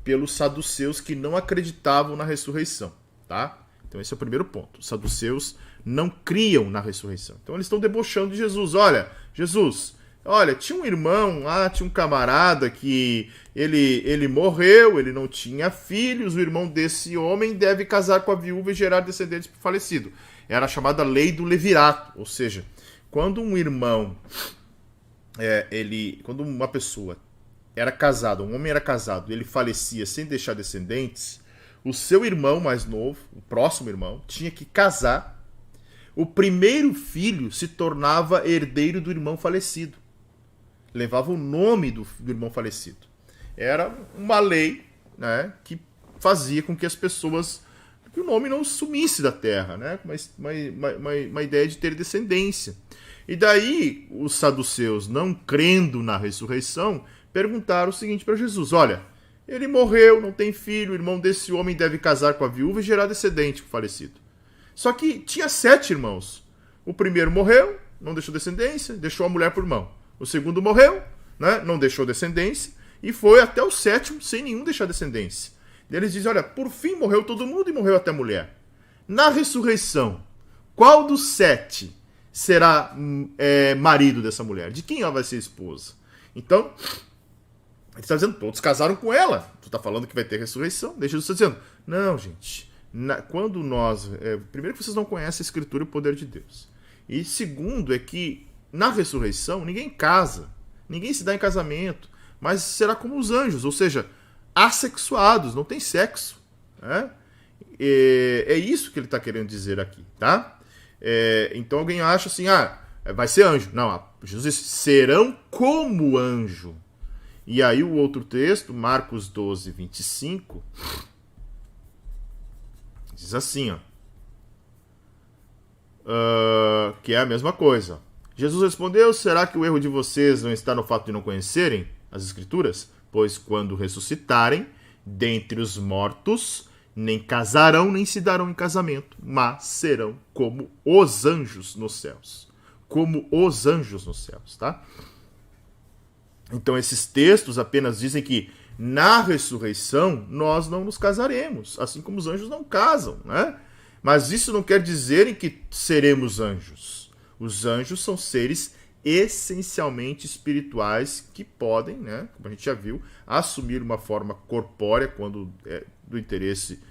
pelos saduceus que não acreditavam na ressurreição, tá? Então esse é o primeiro ponto. Os saduceus não criam na ressurreição. Então eles estão debochando de Jesus. Olha, Jesus, tinha um irmão lá, tinha um camarada que ele morreu, ele não tinha filhos, o irmão desse homem deve casar com a viúva e gerar descendentes para o falecido. Era a chamada lei do levirato, ou seja, quando um irmão... quando uma pessoa era casada, um homem era casado, ele falecia sem deixar descendentes, o seu irmão mais novo, o próximo irmão, tinha que casar o primeiro filho se tornava herdeiro do irmão falecido. Levava o nome do irmão falecido. Era uma lei, né, que fazia com que as pessoas, que o nome não sumisse da terra, né, uma ideia de ter descendência. E daí os saduceus, não crendo na ressurreição, perguntaram o seguinte para Jesus: olha, ele morreu, não tem filho, o irmão desse homem deve casar com a viúva e gerar descendente com o falecido. Só que tinha 7 irmãos. O primeiro morreu, não deixou descendência, deixou a mulher por irmão. O segundo morreu, né, não deixou descendência, e foi até o 7º sem nenhum deixar descendência. E eles dizem: olha, por fim morreu todo mundo e morreu até a mulher. Na ressurreição, qual dos 7 será marido dessa mulher? De quem ela vai ser esposa? Então, ele está dizendo, todos casaram com ela. Tu está falando que vai ter ressurreição. Deixa Jesus dizendo, não, gente. Quando nós... primeiro que vocês não conhecem a Escritura e o poder de Deus. E segundo é que na ressurreição ninguém casa. Ninguém se dá em casamento. Mas será como os anjos. Ou seja, assexuados. Não tem sexo. Né? É isso que ele está querendo dizer aqui. Tá? Então alguém acha assim, vai ser anjo. Não, Jesus disse, serão como anjo. E aí o outro texto, Marcos 12, 25, diz assim, que é a mesma coisa. Jesus respondeu, será que o erro de vocês não está no fato de não conhecerem as Escrituras? Pois quando ressuscitarem dentre os mortos, nem casarão, nem se darão em casamento, mas serão como os anjos nos céus. Como os anjos nos céus, tá? Então esses textos apenas dizem que na ressurreição nós não nos casaremos, assim como os anjos não casam, né? Mas isso não quer dizer que seremos anjos. Os anjos são seres essencialmente espirituais que podem, né, como a gente já viu, assumir uma forma corpórea quando é do interesse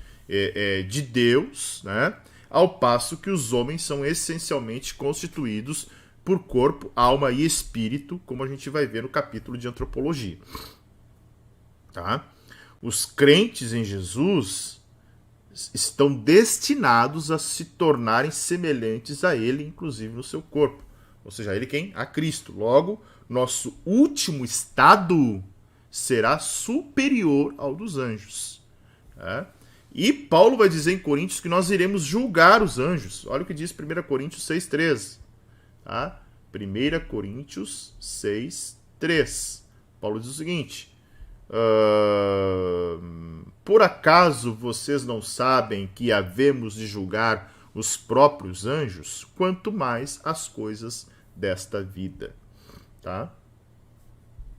de Deus, né? Ao passo que os homens são essencialmente constituídos por corpo, alma e espírito, como a gente vai ver no capítulo de antropologia. Tá? Os crentes em Jesus estão destinados a se tornarem semelhantes a ele, inclusive no seu corpo. Ou seja, a ele quem? A Cristo. Logo, nosso último estado será superior ao dos anjos. Tá? E Paulo vai dizer em Coríntios que nós iremos julgar os anjos. Olha o que diz 1 Coríntios 6,13. Tá? 1 Coríntios 6:3. Paulo diz o seguinte: por acaso vocês não sabem que havemos de julgar os próprios anjos, quanto mais as coisas desta vida? Tá?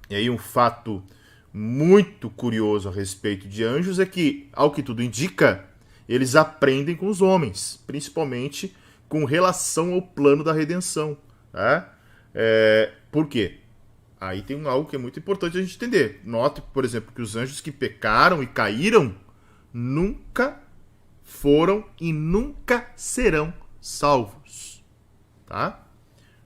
E aí um fato muito curioso a respeito de anjos é que, ao que tudo indica, eles aprendem com os homens, principalmente com relação ao plano da redenção. Tá? Por quê? Aí tem algo que é muito importante a gente entender. Note, por exemplo, que os anjos que pecaram e caíram nunca foram e nunca serão salvos. Tá?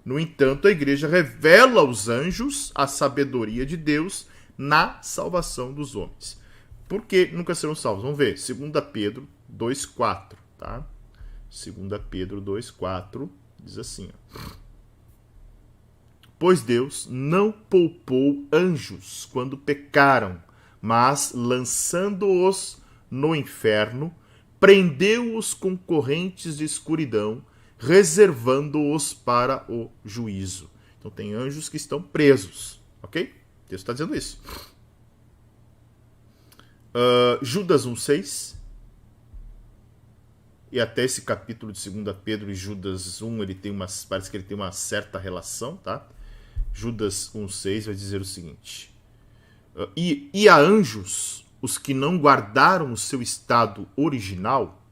No entanto, a igreja revela aos anjos a sabedoria de Deus na salvação dos homens. Por que nunca serão salvos? Vamos ver. 2 Pedro 2,4. Tá? 2 Pedro 2,4 diz assim, pois Deus não poupou anjos quando pecaram, mas, lançando-os no inferno, prendeu-os com correntes de escuridão, reservando-os para o juízo. Então tem anjos que estão presos, ok? O texto está dizendo isso. Judas 1,6. E até esse capítulo de 2 Pedro e Judas 1, parece que ele tem uma certa relação, tá? Judas 1,6 vai dizer o seguinte: e a anjos, os que não guardaram o seu estado original,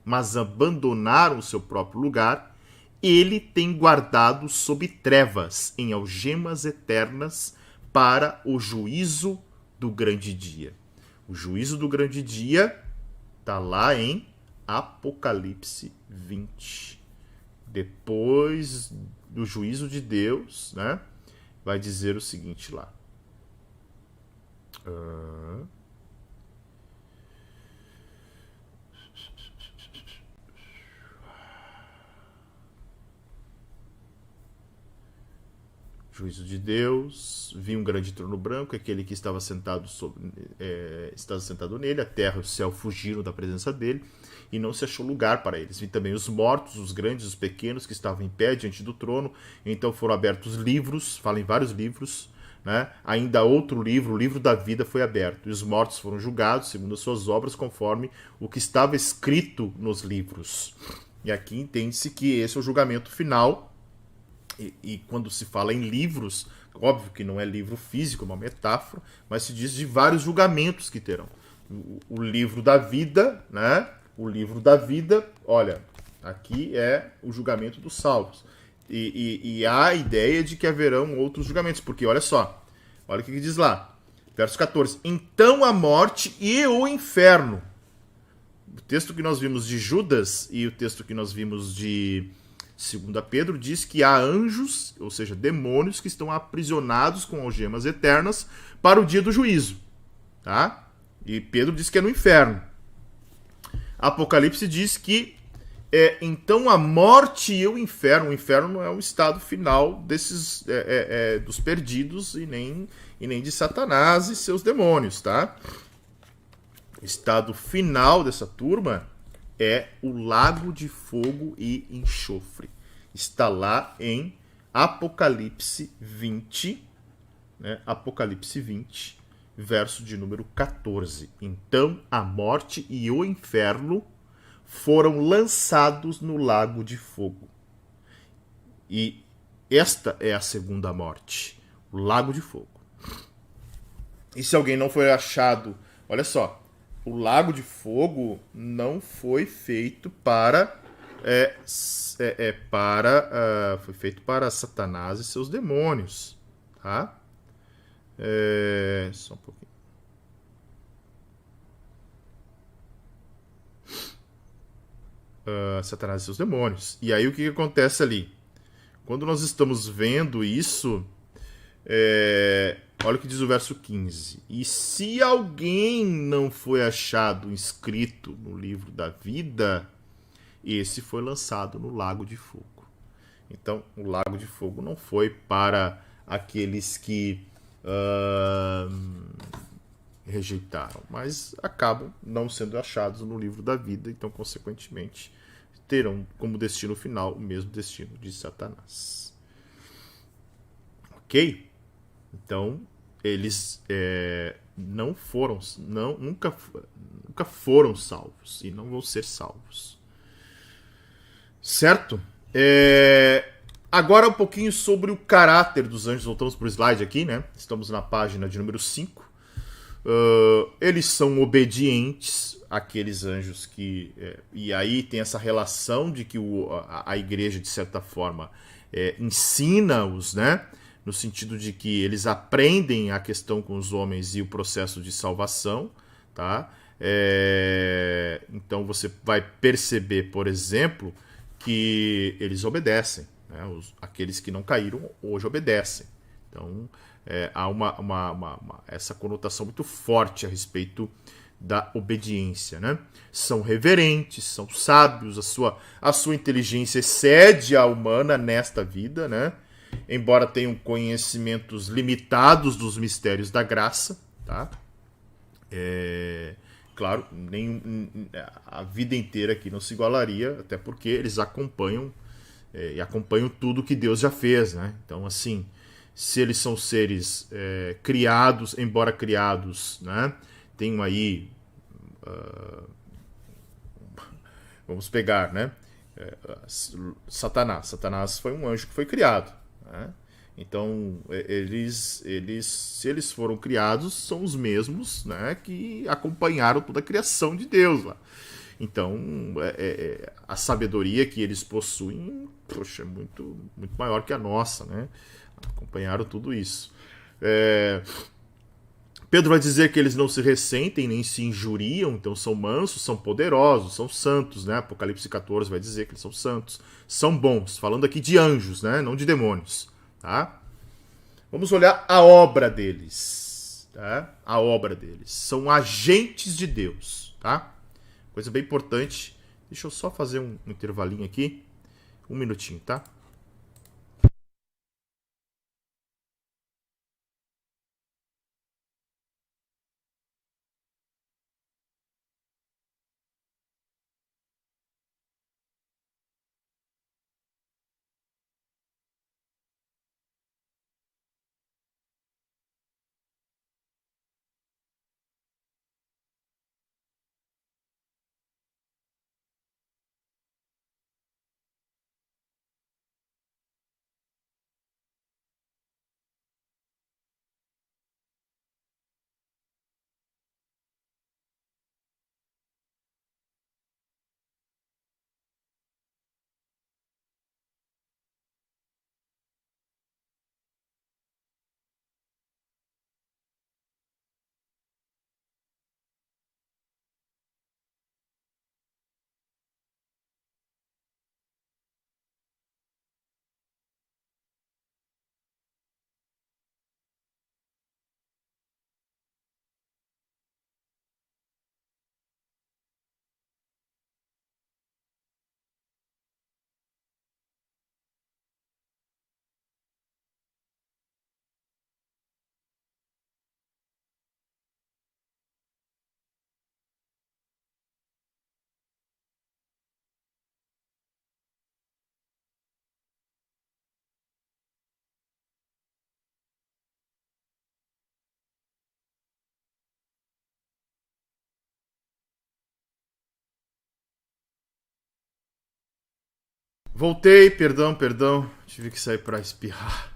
mas abandonaram o seu próprio lugar, ele tem guardado sob trevas, em algemas eternas, para o juízo do grande dia. O juízo do grande dia está lá em Apocalipse 20. Depois do juízo de Deus, né? Vai dizer o seguinte lá. Juízo de Deus, vi um grande trono branco, aquele que estava sentado nele, a terra e o céu fugiram da presença dele, e não se achou lugar para eles. Vi também os mortos, os grandes, os pequenos, que estavam em pé diante do trono, então foram abertos livros, fala em vários livros, né? Ainda outro livro, o livro da vida, foi aberto, e os mortos foram julgados segundo as suas obras, conforme o que estava escrito nos livros. E aqui entende-se que esse é o julgamento final. E quando se fala em livros, óbvio que não é livro físico, é uma metáfora, mas se diz de vários julgamentos que terão. O livro da vida, né? O livro da vida, olha, aqui é o julgamento dos salvos. E há a ideia de que haverão outros julgamentos, porque olha só, olha o que diz lá, verso 14. Então a morte e o inferno. O texto que nós vimos de Judas e o texto que nós vimos de 2 Pedro diz que há anjos, ou seja, demônios, que estão aprisionados com algemas eternas para o dia do juízo. Tá? E Pedro diz que é no inferno. Apocalipse diz que então a morte e o inferno não é um estado final desses dos perdidos e nem de Satanás e seus demônios. Tá? O estado final dessa turma é o lago de fogo e enxofre. Está lá em Apocalipse 20, né? Apocalipse 20, verso de número 14. Então a morte e o inferno foram lançados no lago de fogo. E esta é a segunda morte, o lago de fogo. E se alguém não foi achado, olha só, o lago de fogo não foi feito para foi feito para Satanás e seus demônios, tá? Só um pouquinho. Satanás e seus demônios. E aí o que acontece ali? Quando nós estamos vendo isso, olha o que diz o verso 15. E se alguém não foi achado inscrito no livro da vida, esse foi lançado no lago de fogo. Então, o lago de fogo não foi para aqueles que rejeitaram, mas acabam não sendo achados no livro da vida, então, consequentemente, terão como destino final o mesmo destino de Satanás. Ok? Então, eles nunca foram salvos e não vão ser salvos. Certo? Agora um pouquinho sobre o caráter dos anjos. Voltamos para o slide aqui, né? Estamos na página de número 5. Eles são obedientes, aqueles anjos que... e aí tem essa relação de que a igreja, de certa forma, ensina-os, né? No sentido de que eles aprendem a questão com os homens e o processo de salvação, tá? Então você vai perceber, por exemplo, que eles obedecem, né? Aqueles que não caíram hoje obedecem. Então há essa conotação muito forte a respeito da obediência, né? São reverentes, são sábios, a sua inteligência excede a humana nesta vida, né? Embora tenham conhecimentos limitados dos mistérios da graça, tá? Claro, a vida inteira aqui não se igualaria, até porque eles acompanham e acompanham tudo que Deus já fez, né? Então, assim, se eles são seres criados, embora criados, né? Tenham aí, vamos pegar, né? Satanás foi um anjo que foi criado, né? Então, se eles foram criados, são os mesmos, né, que acompanharam toda a criação de Deus lá. Então, a sabedoria que eles possuem, poxa, é muito, muito maior que a nossa, né? Acompanharam tudo isso. Pedro vai dizer que eles não se ressentem nem se injuriam, então são mansos, são poderosos, são santos, né? Apocalipse 14 vai dizer que eles são santos, são bons, falando aqui de anjos, né? Não de demônios. Tá? Vamos olhar a obra deles. Tá? A obra deles. São agentes de Deus. Tá? Coisa bem importante. Deixa eu só fazer um intervalinho aqui. Um minutinho, tá? Voltei, perdão. Tive que sair pra espirrar.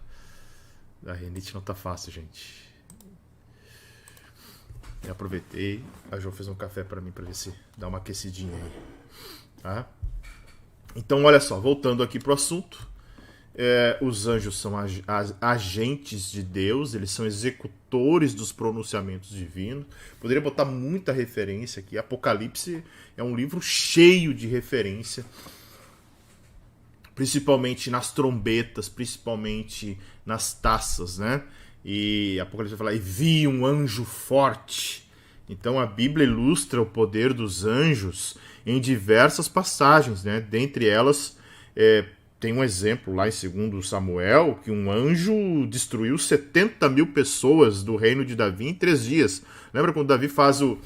A rinite não tá fácil, gente. Eu aproveitei. A Jo fez um café pra mim pra ver se dá uma aquecidinha aí. Tá? Então, olha só, voltando aqui pro assunto. Os anjos são agentes de Deus, eles são executores dos pronunciamentos divinos. Poderia botar muita referência aqui. Apocalipse é um livro cheio de referência, principalmente nas trombetas, principalmente nas taças, né? E Apocalipse vai falar, e vi um anjo forte. Então a Bíblia ilustra o poder dos anjos em diversas passagens, né? Dentre elas, tem um exemplo lá em 2 Samuel, que um anjo destruiu 70 mil pessoas do reino de Davi em 3 dias. Lembra quando Davi faz o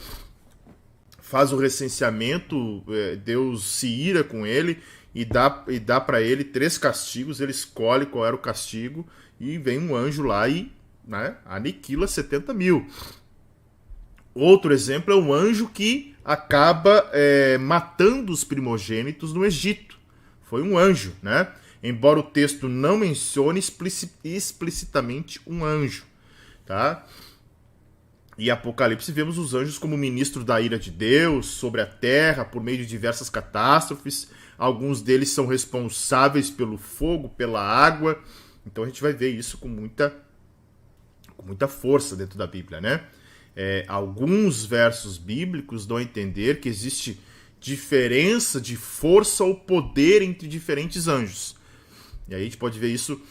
recenseamento, Deus se ira com ele e dá para ele 3 castigos, ele escolhe qual era o castigo e vem um anjo lá e, né, aniquila 70 mil. Outro exemplo é um anjo que acaba matando os primogênitos no Egito. Foi um anjo, né? Embora o texto não mencione explicitamente um anjo, tá? E em Apocalipse vemos os anjos como ministros da ira de Deus sobre a terra por meio de diversas catástrofes. Alguns deles são responsáveis pelo fogo, pela água. Então a gente vai ver isso com muita força dentro da Bíblia, né? Alguns versos bíblicos dão a entender que existe diferença de força ou poder entre diferentes anjos. E aí a gente pode ver isso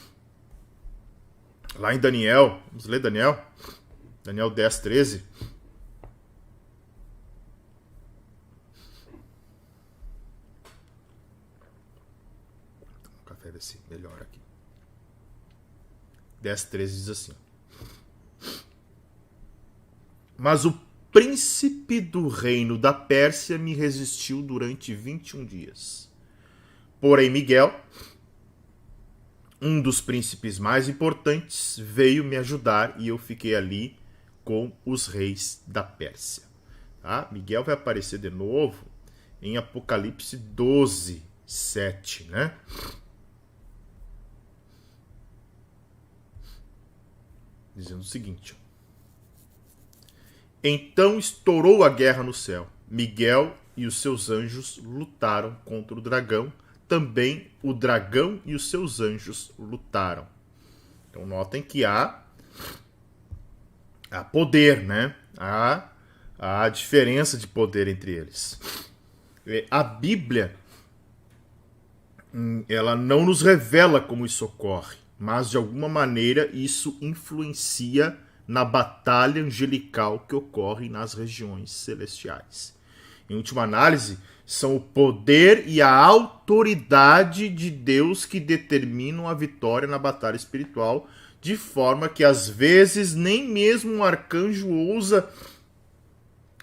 lá em Daniel. Vamos ler Daniel? Daniel 10, 13. Um café desse melhor aqui. 10, 13 diz assim. Mas o príncipe do reino da Pérsia me resistiu durante 21 dias. Porém, Miguel, um dos príncipes mais importantes, veio me ajudar e eu fiquei ali com os reis da Pérsia. Tá? Miguel vai aparecer de novo em Apocalipse 12, 7, né? Dizendo o seguinte: então estourou a guerra no céu. Miguel e os seus anjos lutaram contra o dragão. Também o dragão e os seus anjos lutaram. Então notem que há poder, né? Há diferença de poder entre eles. A Bíblia, ela não nos revela como isso ocorre, mas de alguma maneira isso influencia na batalha angelical que ocorre nas regiões celestiais. Em última análise, são o poder e a autoridade de Deus que determinam a vitória na batalha espiritual, de forma que às vezes nem mesmo um arcanjo ousa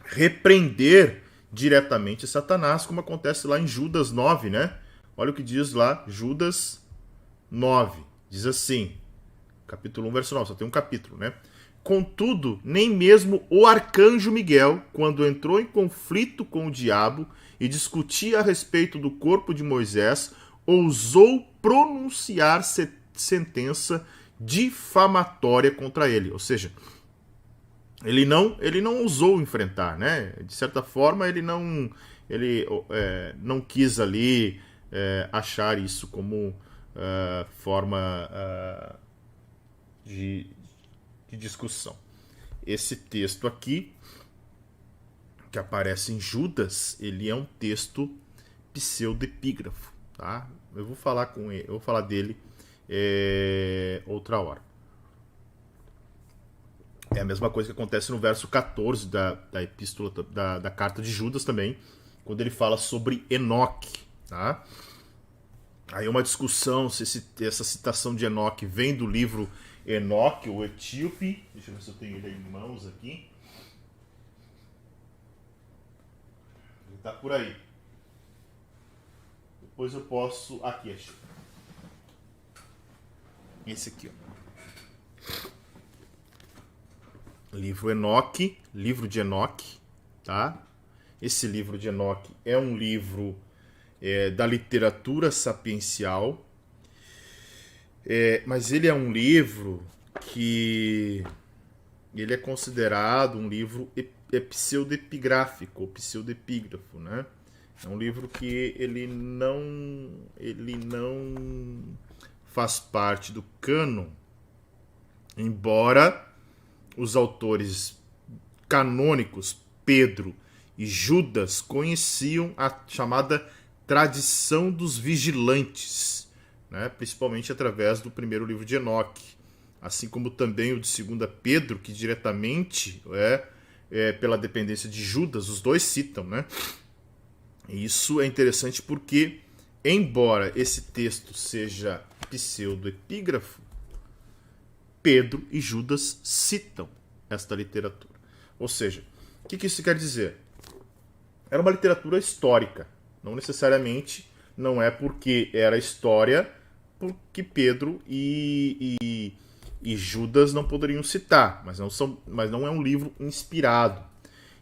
repreender diretamente Satanás, como acontece lá em Judas 9, né? Olha o que diz lá, Judas 9. Diz assim, capítulo 1, verso 9, só tem um capítulo, né? Contudo, nem mesmo o arcanjo Miguel, quando entrou em conflito com o diabo e discutia a respeito do corpo de Moisés, ousou pronunciar sentença difamatória contra ele. Ou seja, ele não ousou enfrentar, né? De certa forma, ele não quis ali achar isso como forma de discussão. Esse texto aqui, que aparece em Judas, ele é um texto pseudepígrafo, tá? Eu vou falar dele outra hora. É a mesma coisa que acontece no verso 14 da epístola da carta de Judas também, quando ele fala sobre Enoque, tá? Aí é uma discussão se essa citação de Enoque vem do livro Enoque, o etíope. Deixa eu ver se eu tenho ele em mãos aqui. Ele está por aí. Depois eu posso... Aqui, acho. Esse aqui, ó. Livro Enoque, livro de Enoque, tá? Esse livro de Enoque é um livro da literatura sapiencial, mas ele é um livro que ele é considerado um livro pseudepigráfico, ou pseudepígrafo, né? É um livro que ele não faz parte do cânon, embora os autores canônicos Pedro e Judas conheciam a chamada tradição dos vigilantes, né? Principalmente através do primeiro livro de Enoque, assim como também o de 2 Pedro, que diretamente pela dependência de Judas, os dois citam, né? E isso é interessante porque, embora esse texto seja pseudoepígrafo, Pedro e Judas citam esta literatura. Ou seja, o que isso quer dizer? Era uma literatura histórica. Não necessariamente, não é porque era história, porque Pedro e Judas não poderiam citar, mas não é um livro inspirado.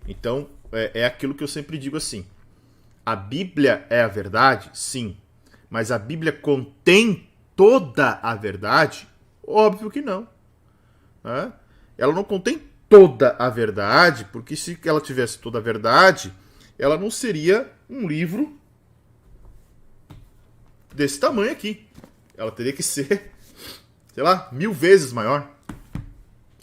Então, é aquilo que eu sempre digo assim: a Bíblia é a verdade? Sim. Mas a Bíblia contém toda a verdade? Óbvio que não. Né? Ela não contém toda a verdade, porque se ela tivesse toda a verdade, ela não seria um livro desse tamanho aqui. Ela teria que ser, sei lá, 1000 vezes maior.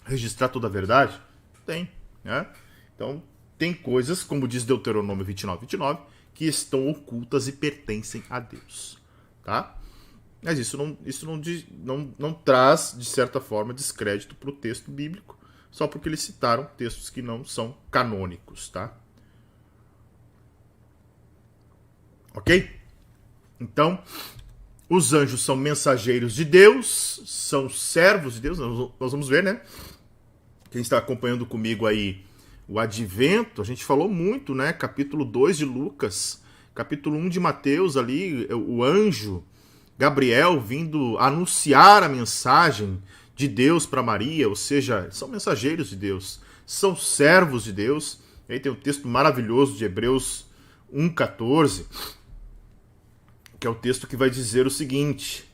Registrar toda a verdade? Tem. Né? Então, tem coisas, como diz Deuteronômio 29:29, que estão ocultas e pertencem a Deus. Tá? Mas isso não traz, de certa forma, descrédito para o texto bíblico, só porque eles citaram textos que não são canônicos. Tá? Ok? Então, os anjos são mensageiros de Deus, são servos de Deus. Nós vamos ver, né? Quem está acompanhando comigo aí o Advento, a gente falou muito, né? Capítulo 2 de Lucas, capítulo 1 de Mateus ali, o anjo Gabriel vindo anunciar a mensagem de Deus para Maria, ou seja, são mensageiros de Deus, são servos de Deus. E aí tem um texto maravilhoso de Hebreus 1:14, que é o texto que vai dizer o seguinte,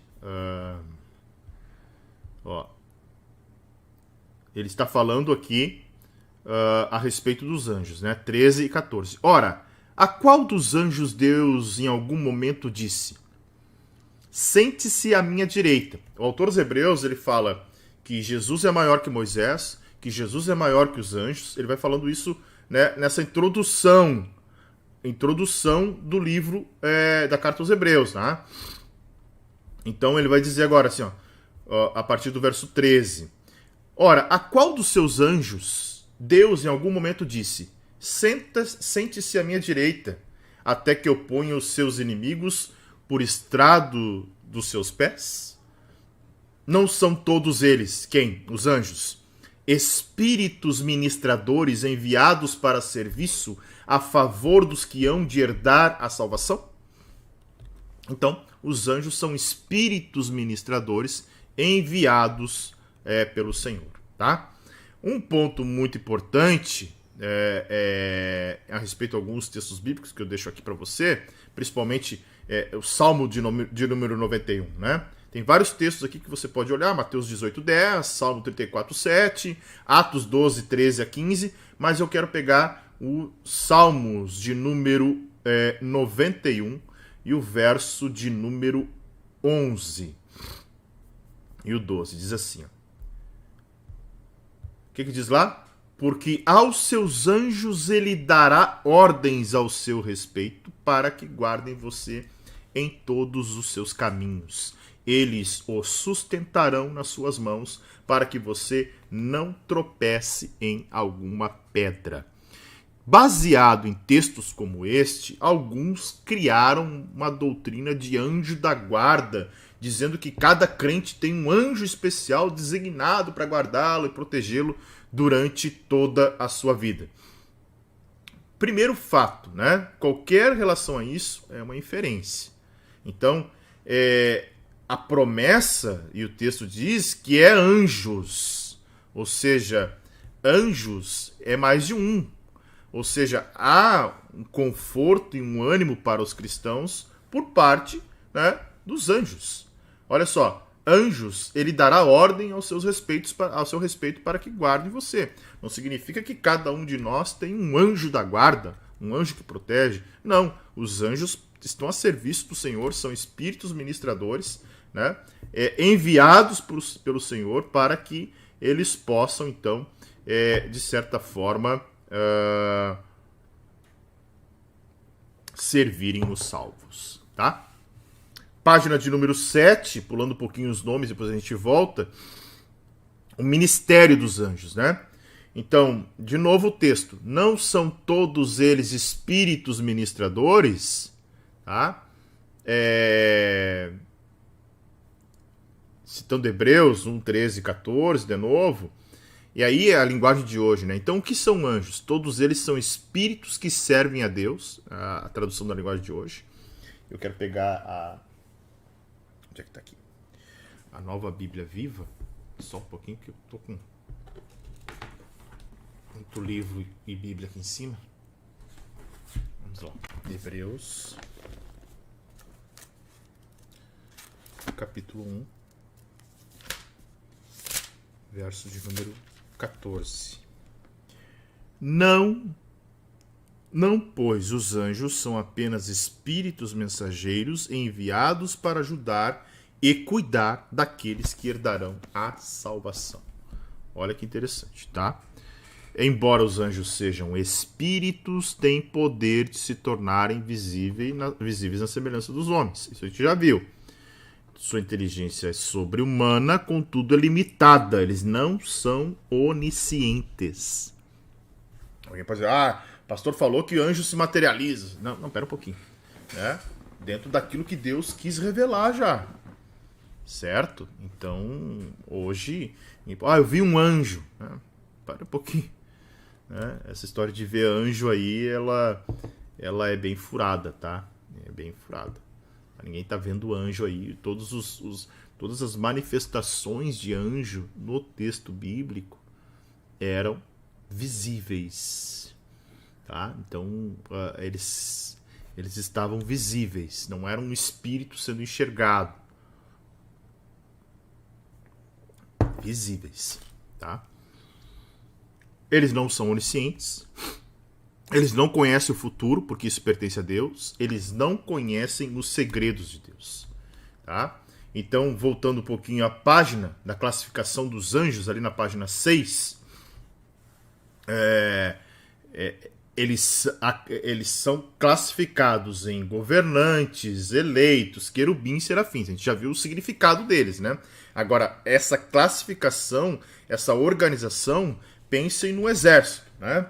ele está falando aqui a respeito dos anjos, né? 13 e 14. Ora, a qual dos anjos Deus em algum momento disse: sente-se à minha direita? O autor dos Hebreus, ele fala que Jesus é maior que Moisés, que Jesus é maior que os anjos. Ele vai falando isso, né, nessa introdução do livro da Carta aos Hebreus, né? Então ele vai dizer agora assim, a partir do verso 13. Ora, a qual dos seus anjos Deus em algum momento disse: sente-se à minha direita, até que eu ponha os seus inimigos por estrado dos seus pés? Não são todos eles, quem? Os anjos, espíritos ministradores enviados para serviço a favor dos que hão de herdar a salvação? Então, os anjos são espíritos ministradores enviados pelo Senhor, tá? Um ponto muito importante a respeito de alguns textos bíblicos que eu deixo aqui para você, principalmente o Salmo de número 91, né? Tem vários textos aqui que você pode olhar, Mateus 18:10, Salmo 34:7, Atos 12:13-15, mas eu quero pegar o Salmos de número 91 e o verso de número 11 e o 12, diz assim, ó. O que diz lá? Porque aos seus anjos ele dará ordens ao seu respeito para que guardem você em todos os seus caminhos. Eles o sustentarão nas suas mãos para que você não tropece em alguma pedra. Baseado em textos como este, alguns criaram uma doutrina de anjo da guarda, dizendo que cada crente tem um anjo especial designado para guardá-lo e protegê-lo durante toda a sua vida. Primeiro fato, né? Qualquer relação a isso é uma inferência. Então, a promessa, e o texto diz que é anjos, ou seja, anjos é mais de um. Ou seja, há um conforto e um ânimo para os cristãos por parte, né, dos anjos. Olha só, anjos, ele dará ordem ao seu respeito para que guardem você. Não significa que cada um de nós tem um anjo da guarda, um anjo que protege. Não, os anjos estão a serviço do Senhor, são espíritos ministradores, né, enviados pelo Senhor para que eles possam, então, de certa forma, servirem os salvos, tá? Página de número 7, pulando um pouquinho os nomes, depois a gente volta. O ministério dos anjos, né? Então, de novo o texto. Não são todos eles espíritos ministradores, tá? Citando Hebreus 1, 13 e 14, de novo. E aí é a linguagem de hoje, né? Então, o que são anjos? Todos eles são espíritos que servem a Deus, a tradução da linguagem de hoje. Eu quero pegar a... Onde é que tá aqui? A Nova Bíblia Viva. Só um pouquinho que eu tô com muito livro e Bíblia aqui em cima. Vamos lá. Hebreus, capítulo 1, verso de número 14. Não, pois os anjos são apenas espíritos mensageiros enviados para ajudar e cuidar daqueles que herdarão a salvação. Olha que interessante, tá? Embora os anjos sejam espíritos, têm poder de se tornarem visíveis na semelhança dos homens. Isso a gente já viu. Sua inteligência é sobre-humana, contudo é limitada. Eles não são oniscientes. Alguém pode dizer, o pastor falou que anjo se materializa. Não, pera um pouquinho. Dentro daquilo que Deus quis revelar já. Certo? Então, hoje... eu vi um anjo. Para um pouquinho. Essa história de ver anjo aí, ela é bem furada, tá? É bem furada. Ninguém tá vendo anjo aí. Todas as manifestações de anjo no texto bíblico eram visíveis. Tá? Então, eles estavam visíveis. Não era um espírito sendo enxergado. Visíveis, tá? Eles não são oniscientes, eles não conhecem o futuro, porque isso pertence a Deus, eles não conhecem os segredos de Deus, tá? Então, voltando um pouquinho à página da classificação dos anjos, ali na página 6, eles são classificados em governantes, eleitos, querubins, serafins. A gente já viu o significado deles, né? Agora, essa classificação, essa organização, pensem no exército, né?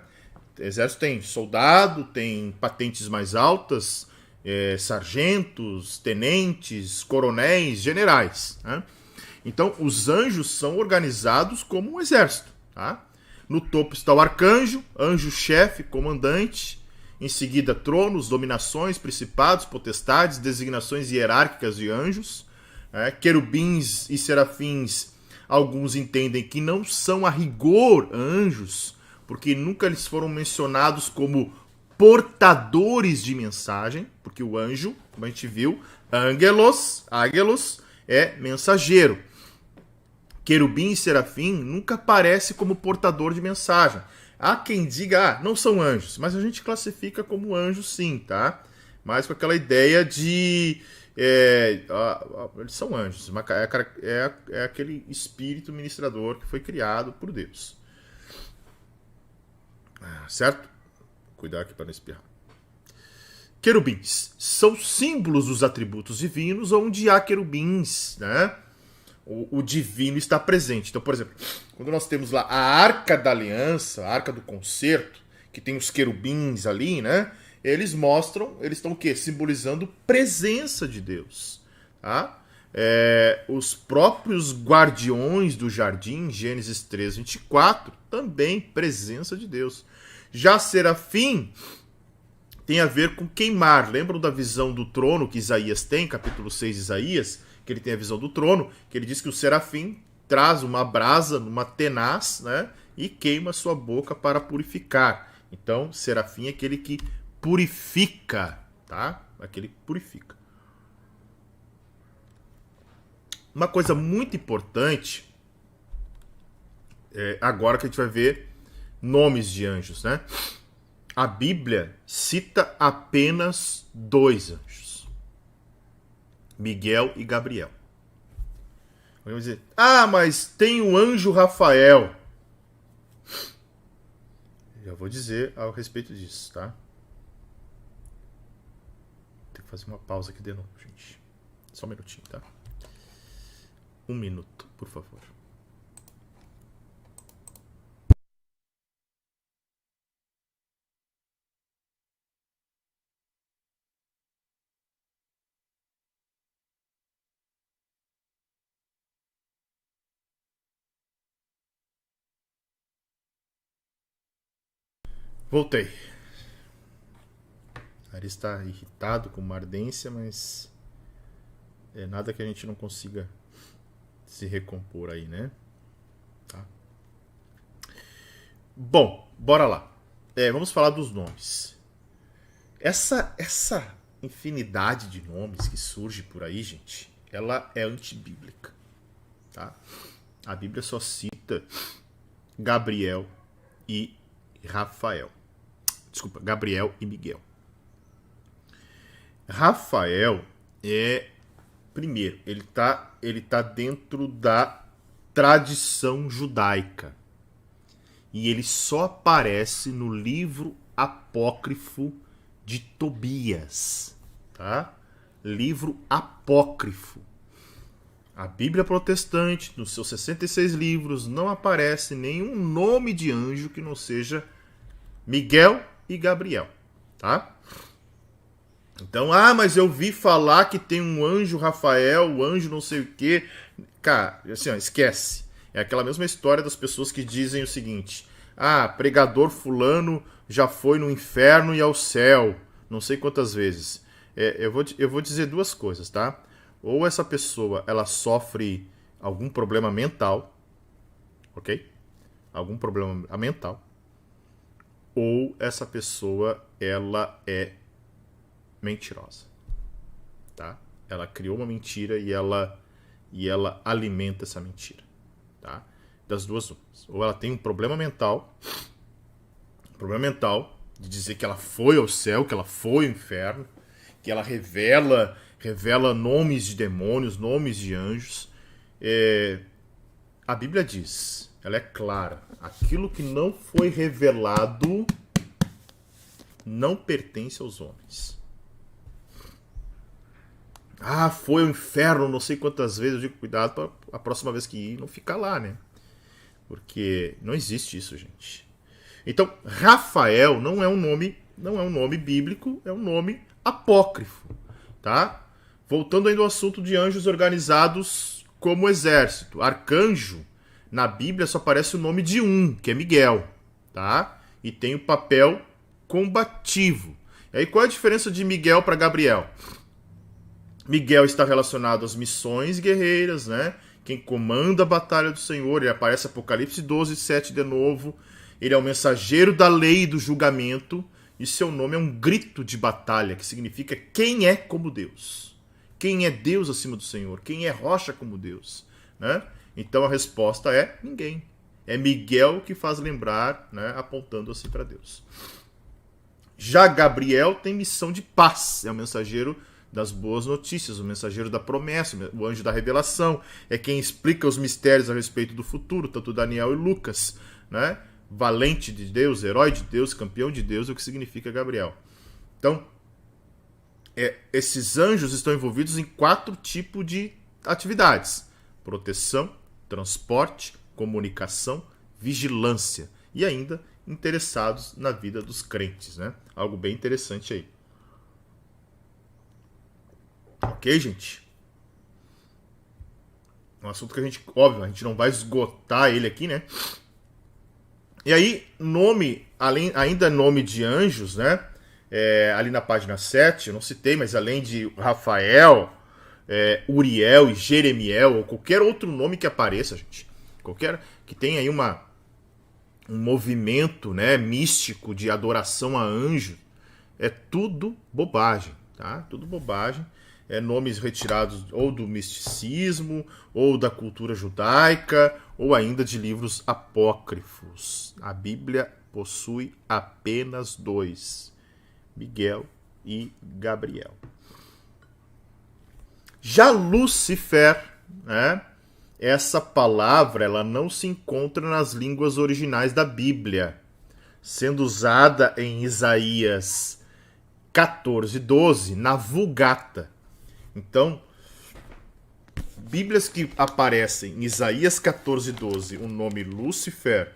O exército tem soldado, tem patentes mais altas, sargentos, tenentes, coronéis, generais, né? Então, os anjos são organizados como um exército, tá? No topo está o arcanjo, anjo-chefe, comandante. Em seguida, tronos, dominações, principados, potestades, designações hierárquicas de anjos. Querubins e serafins, alguns entendem que não são a rigor anjos, porque nunca eles foram mencionados como portadores de mensagem, porque o anjo, como a gente viu, angelos é mensageiro. Querubim e serafim nunca aparece como portador de mensagem. Há quem diga, não são anjos, mas a gente classifica como anjos sim, tá? Mas com aquela ideia de... eles são anjos, é aquele espírito ministrador que foi criado por Deus. Certo? Cuidar aqui para não espirrar. Querubins são símbolos dos atributos divinos, onde há querubins, né? O divino está presente. Então, por exemplo, quando nós temos lá a Arca da Aliança, a Arca do Concerto, que tem os querubins ali, né? Eles estão o quê? Simbolizando presença de Deus. Tá? Os próprios guardiões do jardim, Gênesis 3, 24, também presença de Deus. Já serafim tem a ver com queimar. Lembram da visão do trono que Isaías tem, capítulo 6 de Isaías? Que ele tem a visão do trono, que ele diz que o serafim traz uma brasa numa tenaz, né, e queima sua boca para purificar. Então, serafim é aquele que purifica, tá? Aquele que purifica. Uma coisa muito importante, agora que a gente vai ver nomes de anjos, né? A Bíblia cita apenas 2 anjos: Miguel e Gabriel. Vamos dizer, mas tem o anjo Rafael. Já vou dizer ao respeito disso, tá? Tem que fazer uma pausa aqui de novo, gente. Só um minutinho, tá? 1 minuto, por favor. Voltei. Ari está irritado com uma ardência, mas é nada que a gente não consiga se recompor aí, né? Tá. Bom, bora lá. Vamos falar dos nomes. Essa infinidade de nomes que surge por aí, gente, ela é antibíblica, tá? A Bíblia só cita Gabriel e Rafael. Desculpa, Gabriel e Miguel. Rafael primeiro, ele tá dentro da tradição judaica. E ele só aparece no livro apócrifo de Tobias, tá? Livro apócrifo. A Bíblia protestante, nos seus 66 livros, não aparece nenhum nome de anjo que não seja Miguel e Gabriel, tá? Então, mas eu vi falar que tem um anjo Rafael, um anjo não sei o quê. Cara, assim, esquece. É aquela mesma história das pessoas que dizem o seguinte: pregador fulano já foi no inferno e ao céu, não sei quantas vezes. Eu vou dizer 2 coisas, tá? Ou essa pessoa, ela sofre algum problema mental, ok? Algum problema mental. Ou essa pessoa, ela é mentirosa, tá? Ela criou uma mentira e ela alimenta essa mentira, tá? Das 2 umas. Ou ela tem um problema mental de dizer que ela foi ao céu, que ela foi ao inferno, que ela revela nomes de demônios, nomes de anjos. A Bíblia diz, ela é clara: aquilo que não foi revelado não pertence aos homens. Foi ao inferno não sei quantas vezes. Eu digo, cuidado para a próxima vez que ir não ficar lá, né? Porque não existe isso, gente. Então, Rafael não é um nome bíblico, é um nome apócrifo, tá? Voltando ainda ao assunto de anjos organizados como exército. Arcanjo, na Bíblia só aparece o nome de um, que é Miguel, tá? E tem o papel combativo. E aí qual é a diferença de Miguel para Gabriel? Miguel está relacionado às missões guerreiras, né? Quem comanda a batalha do Senhor. Ele aparece em Apocalipse 12, 7 de novo. Ele é o mensageiro da lei e do julgamento. E seu nome é um grito de batalha, que significa quem é como Deus. Quem é Deus acima do Senhor? Quem é rocha como Deus? Né? Então a resposta é ninguém. É Miguel que faz lembrar, né, apontando assim para Deus. Já Gabriel tem missão de paz. É o mensageiro das boas notícias, o mensageiro da promessa, o anjo da revelação. É quem explica os mistérios a respeito do futuro, tanto Daniel e Lucas, né? Valente de Deus, herói de Deus, campeão de Deus, é o que significa Gabriel. Então, esses anjos estão envolvidos em 4 tipos de atividades: proteção, transporte, comunicação, vigilância e ainda interessados na vida dos crentes, né? Algo bem interessante aí. Ok, gente? Um assunto que a gente não vai esgotar ele aqui, né? E aí, ainda nome de anjos, né? Ali na página 7, eu não citei, mas além de Rafael, Uriel e Jeremiel, ou qualquer outro nome que apareça, gente, qualquer que tenha aí um movimento, né, místico de adoração a anjo, é tudo bobagem, tá? Tudo bobagem. nomes retirados ou do misticismo, ou da cultura judaica, ou ainda de livros apócrifos. A Bíblia possui apenas dois: Miguel e Gabriel. Já Lúcifer, né? Essa palavra ela não se encontra nas línguas originais da Bíblia, sendo usada em Isaías 14:12 na Vulgata. Então, Bíblias que aparecem em Isaías 14:12 o nome Lúcifer,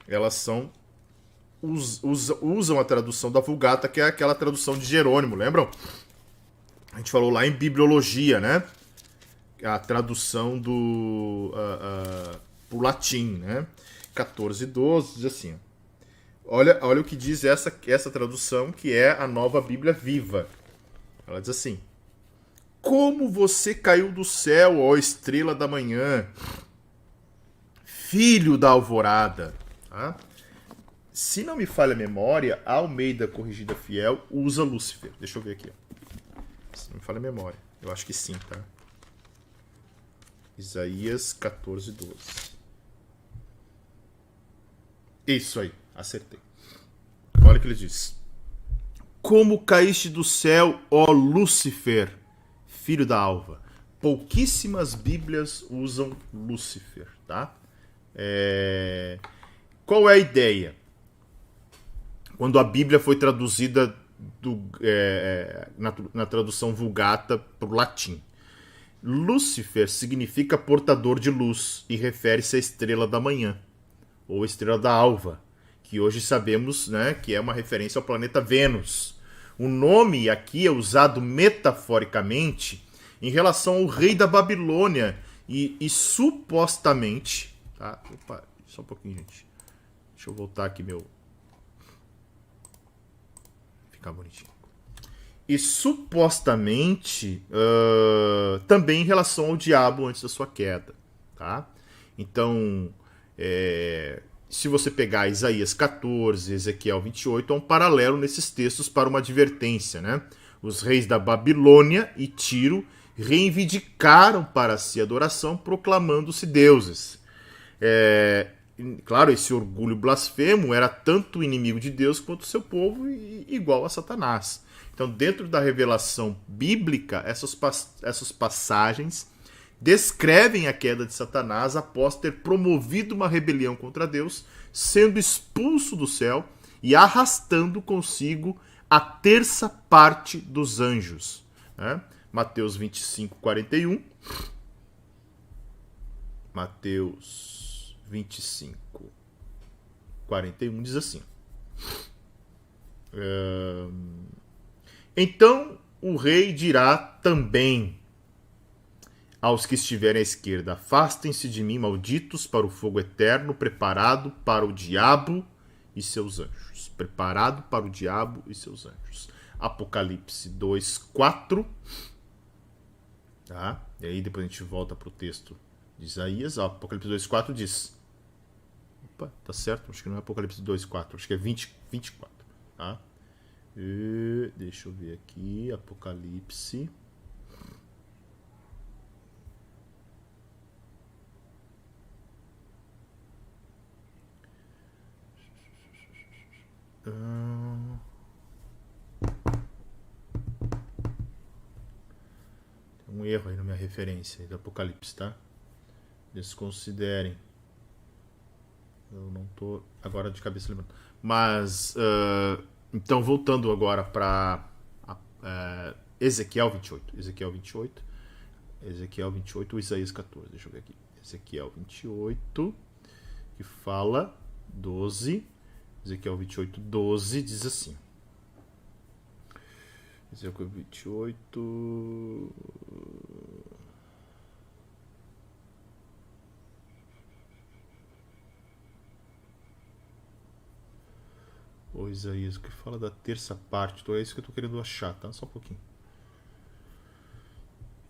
elas são usam a tradução da Vulgata, que é aquela tradução de Jerônimo, lembram? A gente falou lá em Bibliologia, né? A tradução pro latim, né? 14:12 diz assim. Olha o que diz essa tradução, que é a Nova Bíblia Viva. Ela diz assim: como você caiu do céu, ó estrela da manhã, filho da alvorada. Tá? Se não me falha a memória, a Almeida Corrigida Fiel usa Lúcifer. Deixa eu ver aqui. Se não me falha a memória. Eu acho que sim, tá? Isaías 14:12. Isso aí, acertei. Olha o que ele diz. Como caíste do céu, ó Lúcifer, filho da alva. Pouquíssimas Bíblias usam Lúcifer, tá? Qual é a ideia? Quando a Bíblia foi traduzida na tradução Vulgata para o latim. Lúcifer significa portador de luz e refere-se à estrela da manhã, ou estrela da alva, que hoje sabemos, né, que é uma referência ao planeta Vênus. O nome aqui é usado metaforicamente em relação ao rei da Babilônia e supostamente... Tá? Opa, só um pouquinho, gente. Deixa eu voltar aqui ficar bonitinho. E supostamente também em relação ao diabo antes da sua queda. Tá? Então, se você pegar Isaías 14, Ezequiel 28, há um paralelo nesses textos para uma advertência. Né? Os reis da Babilônia e Tiro reivindicaram para si a adoração, proclamando-se deuses. Claro, esse orgulho blasfemo era tanto inimigo de Deus quanto seu povo, igual a Satanás. Então, dentro da revelação bíblica, essas passagens descrevem a queda de Satanás após ter promovido uma rebelião contra Deus, sendo expulso do céu e arrastando consigo a terça parte dos anjos. Né? Mateus 25:41. Mateus 25:41 diz assim. Então o rei dirá também aos que estiverem à esquerda: afastem-se de mim, malditos, para o fogo eterno, preparado para o diabo e seus anjos. Preparado para o diabo e seus anjos. Apocalipse 2:4. Tá? E aí depois a gente volta para o texto de Isaías. Apocalipse 2:4 diz... Opa, tá certo? Acho que não é Apocalipse 2:4. Acho que é 24. Tá? Deixa eu ver aqui, Apocalipse. Tem um erro aí na minha referência do Apocalipse, tá? Desconsiderem. Eu não tô agora de cabeça lembrando. Mas... então, voltando agora para Ezequiel 28. Ezequiel 28, Isaías 14. Deixa eu ver aqui. Ezequiel 28, que fala 12. Ezequiel 28:12 diz assim. Ezequiel 28... Ô Isaías, que fala da terça parte. Então é isso que eu tô querendo achar, tá? Só um pouquinho.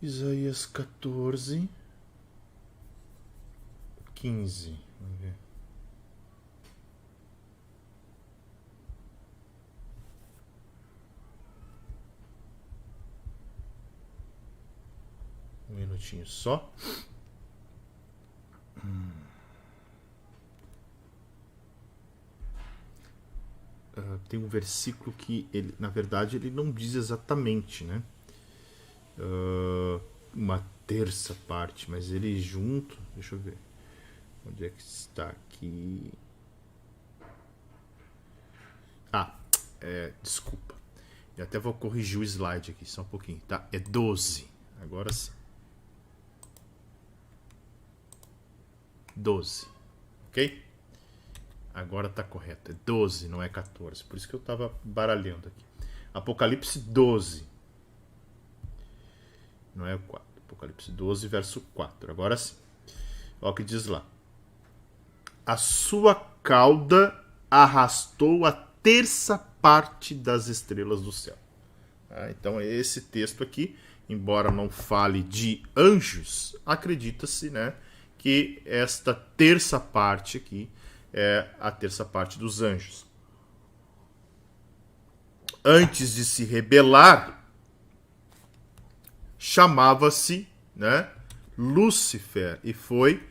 Isaías 14:15. Vamos ver. Um minutinho só. Tem um versículo que, ele, na verdade, ele não diz exatamente, né? Uma terça parte, mas ele junto... Deixa eu ver. Onde é que está aqui? Desculpa. Eu até vou corrigir o slide aqui, só um pouquinho, tá? É 12. Agora sim. 12. Ok? Agora tá correto. É 12, não é 14. Por isso que eu tava baralhando aqui. Apocalipse 12. Não é o 4. Apocalipse 12, verso 4. Agora sim. Olha o que diz lá. A sua cauda arrastou a terça parte das estrelas do céu. Então, esse texto aqui, embora não fale de anjos, acredita-se, né, que esta terça parte aqui é a terça parte dos anjos. Antes de se rebelar, chamava-se, né, Lúcifer, e foi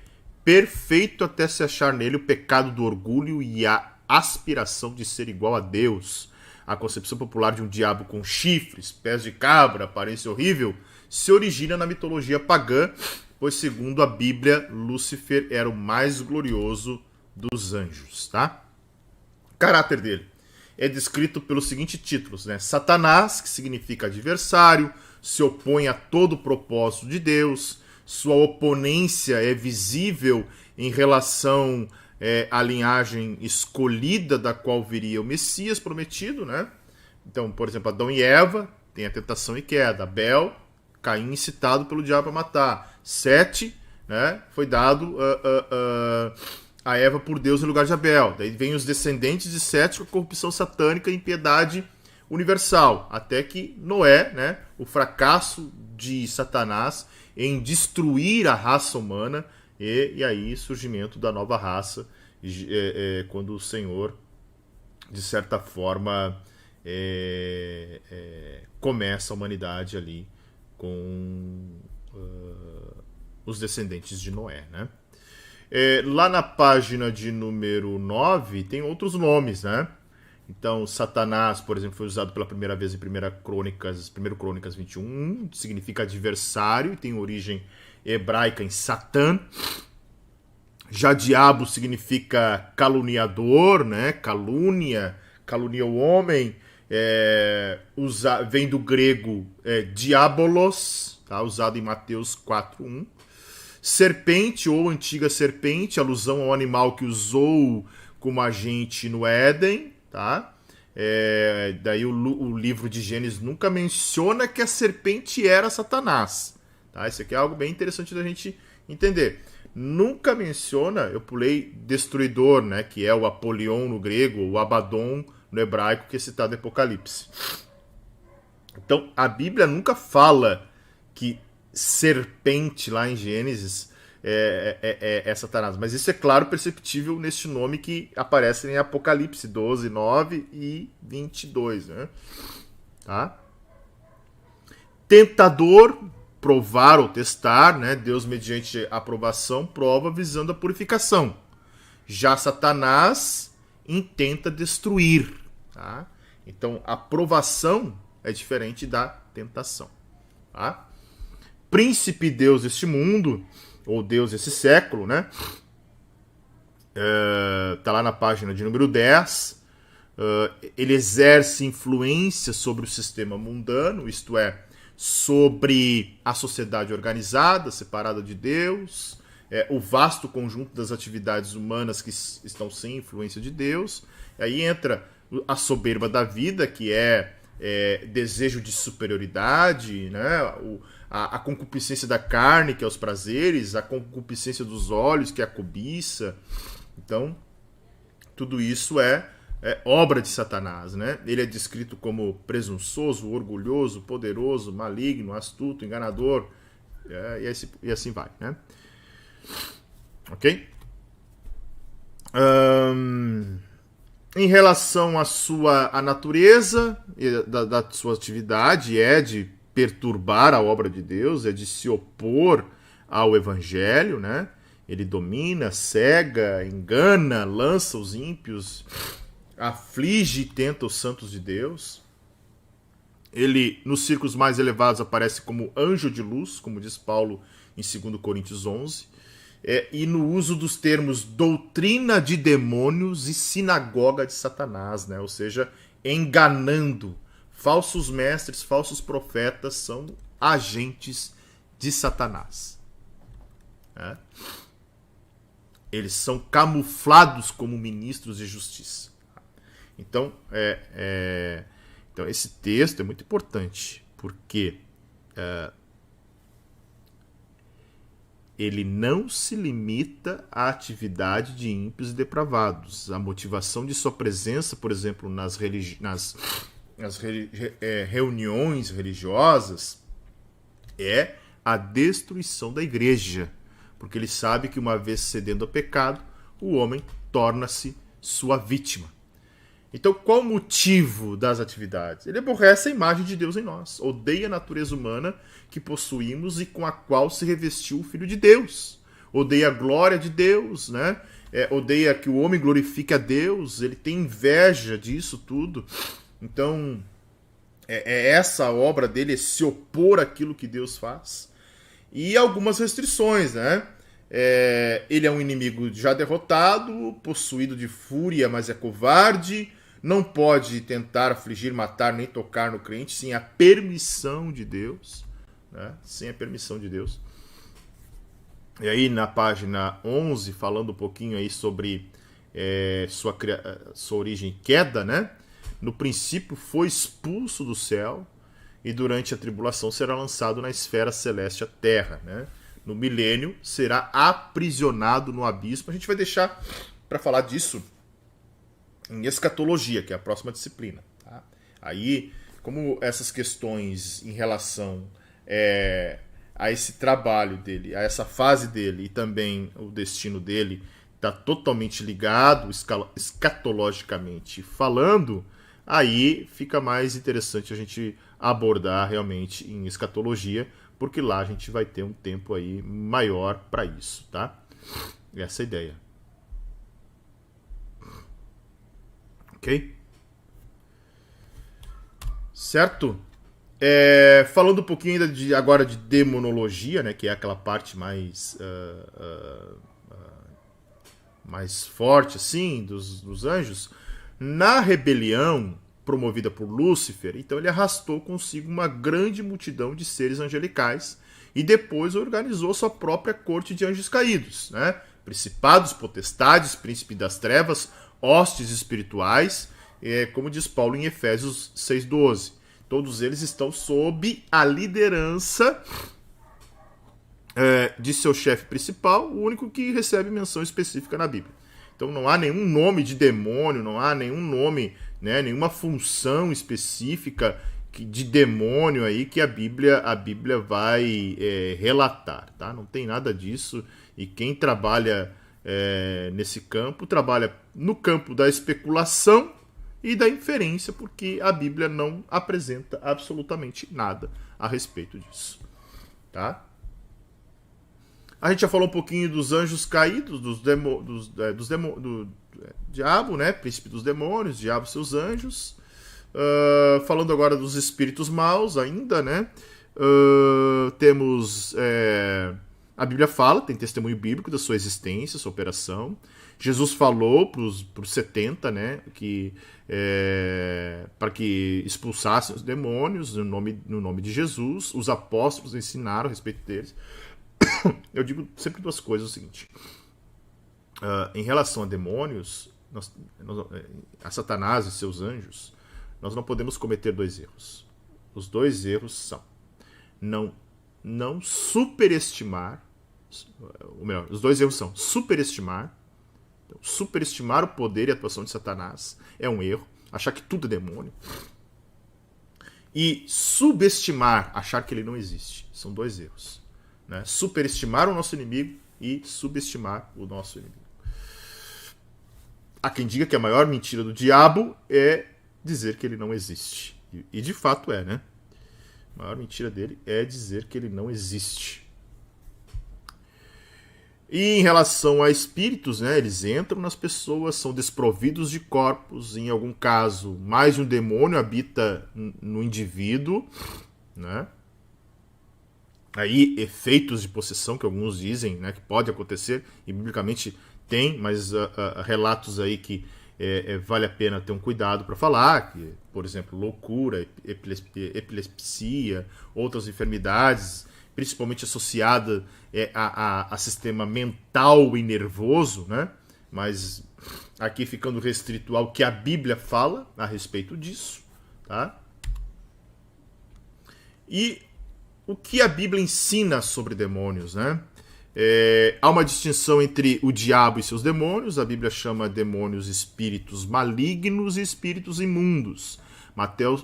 perfeito até se achar nele o pecado do orgulho e a aspiração de ser igual a Deus. A concepção popular de um diabo com chifres, pés de cabra, aparência horrível, se origina na mitologia pagã, pois segundo a Bíblia, Lúcifer era o mais glorioso dos anjos, tá? O caráter dele é descrito pelos seguintes títulos, né? Satanás, que significa adversário, se opõe a todo o propósito de Deus, sua oponência é visível em relação à linhagem escolhida da qual viria o Messias prometido, né? Então, por exemplo, Adão e Eva tem a tentação e queda. Abel, Caim incitado pelo diabo a matar. Sete, né, foi dado a Eva por Deus no lugar de Abel. Daí vem os descendentes de Sete com a corrupção satânica e impiedade universal. Até que Noé, né, o fracasso de Satanás em destruir a raça humana e aí surgimento da nova raça, quando o Senhor, de certa forma, começa a humanidade ali com os descendentes de Noé, né? Lá na página de número 9 tem outros nomes, né? Então, Satanás, por exemplo, foi usado pela primeira vez em 1 Crônicas 21, significa adversário, tem origem hebraica em Satã. Já diabo significa caluniador, né? Calunia o homem. Vem do grego diabolos, tá? Usado em Mateus 4:1. Serpente ou antiga serpente, alusão ao animal que usou como agente no Éden, tá? Daí o livro de Gênesis nunca menciona que a serpente era Satanás, tá? Isso aqui é algo bem interessante da gente entender. Nunca menciona, eu pulei destruidor, né? Que é o Apolion no grego, o Abaddon no hebraico, que é citado em Apocalipse. Então, a Bíblia nunca fala que serpente lá em Gênesis é Satanás. Mas isso é claro perceptível neste nome que aparece em Apocalipse 12, 9 e 22. Né? Tá? Tentador, provar ou testar, né? Deus, mediante a aprovação, prova visando a purificação. Já Satanás intenta destruir. Tá? Então, a provação é diferente da tentação. Tá? Príncipe Deus deste mundo, ou Deus desse século, né? Tá lá na página de número 10. Ele exerce influência sobre o sistema mundano, isto é, sobre a sociedade organizada, separada de Deus, o vasto conjunto das atividades humanas que estão sem influência de Deus. Aí entra a soberba da vida, que é desejo de superioridade, né? A concupiscência da carne, que é os prazeres, a concupiscência dos olhos, que é a cobiça. Então, tudo isso é obra de Satanás, né? Ele é descrito como presunçoso, orgulhoso, poderoso, maligno, astuto, enganador, e assim vai, né? Ok? Em relação à natureza da sua atividade, de perturbar a obra de Deus, é de se opor ao evangelho, né? Ele domina, cega, engana, lança os ímpios, aflige e tenta os santos de Deus. Ele, nos círculos mais elevados, aparece como anjo de luz, como diz Paulo em 2 Coríntios 11, e no uso dos termos doutrina de demônios e sinagoga de Satanás, né? Ou seja, enganando. Falsos mestres, falsos profetas são agentes de Satanás. Né? Eles são camuflados como ministros de justiça. Então, então esse texto é muito importante, porque ele não se limita à atividade de ímpios e depravados. A motivação de sua presença, por exemplo, nas reuniões religiosas, é a destruição da igreja. Porque ele sabe que uma vez cedendo ao pecado, o homem torna-se sua vítima. Então, qual o motivo das atividades? Ele aborrece a imagem de Deus em nós, odeia a natureza humana que possuímos e com a qual se revestiu o Filho de Deus. Odeia a glória de Deus, né? Odeia que o homem glorifique a Deus, ele tem inveja disso tudo. Então, essa obra dele, é se opor àquilo que Deus faz. E algumas restrições, né? Ele é um inimigo já derrotado, possuído de fúria, mas é covarde, não pode tentar afligir, matar, nem tocar no crente sem a permissão de Deus. Né? Sem a permissão de Deus. E aí na página 11, falando um pouquinho aí sobre sua origem e queda, né? No princípio foi expulso do céu e durante a tribulação será lançado na esfera celeste, a terra, né? No milênio será aprisionado no abismo. A gente vai deixar para falar disso em escatologia, que é a próxima disciplina. Tá? Aí, como essas questões em relação a esse trabalho dele, a essa fase dele e também o destino dele está totalmente ligado escatologicamente falando, aí fica mais interessante a gente abordar realmente em escatologia, porque lá a gente vai ter um tempo aí maior para isso, tá? Essa é a ideia. Ok? Certo? Falando um pouquinho ainda agora de demonologia, né, que é aquela parte mais mais forte assim dos anjos. Na rebelião promovida por Lúcifer, então ele arrastou consigo uma grande multidão de seres angelicais e depois organizou sua própria corte de anjos caídos, né? Principados, potestades, príncipe das trevas, hostes espirituais, como diz Paulo em Efésios 6,12. Todos eles estão sob a liderança de seu chefe principal, o único que recebe menção específica na Bíblia. Então não há nenhum nome de demônio, não há nenhum nome, né, nenhuma função específica de demônio aí que a Bíblia vai relatar, tá? Não tem nada disso. E quem trabalha nesse campo, trabalha no campo da especulação e da inferência, porque a Bíblia não apresenta absolutamente nada a respeito disso, tá? A gente já falou um pouquinho dos anjos caídos, do diabo, né? Príncipe dos demônios, diabo e seus anjos. Falando agora dos espíritos maus ainda, né? Temos... a Bíblia fala, tem testemunho bíblico da sua existência, sua operação. Jesus falou para os 70, né? Para que expulsassem os demônios no nome de Jesus. Os apóstolos ensinaram a respeito deles. Eu digo sempre duas coisas: o seguinte, em relação a demônios, a Satanás e seus anjos, nós não podemos cometer dois erros. Os dois erros são não superestimar, ou melhor, os dois erros são superestimar. Então, superestimar o poder e a atuação de Satanás é um erro, achar que tudo é demônio, e subestimar, achar que ele não existe, são dois erros. Né? Superestimar o nosso inimigo e subestimar o nosso inimigo. Há quem diga que a maior mentira do diabo é dizer que ele não existe. E de fato né? A maior mentira dele é dizer que ele não existe. E em relação a espíritos, né, eles entram nas pessoas, são desprovidos de corpos. Em algum caso, mais de um demônio habita no indivíduo, né? Aí, efeitos de possessão, que alguns dizem, né, que pode acontecer, e biblicamente tem, mas relatos aí que vale a pena ter um cuidado para falar, que, por exemplo, loucura, epilepsia, outras enfermidades, principalmente associada a sistema mental e nervoso, né? Mas aqui ficando restrito ao que a Bíblia fala a respeito disso, tá? E o que a Bíblia ensina sobre demônios, né? Há uma distinção entre o diabo e seus demônios. A Bíblia chama demônios espíritos malignos e espíritos imundos. Mateus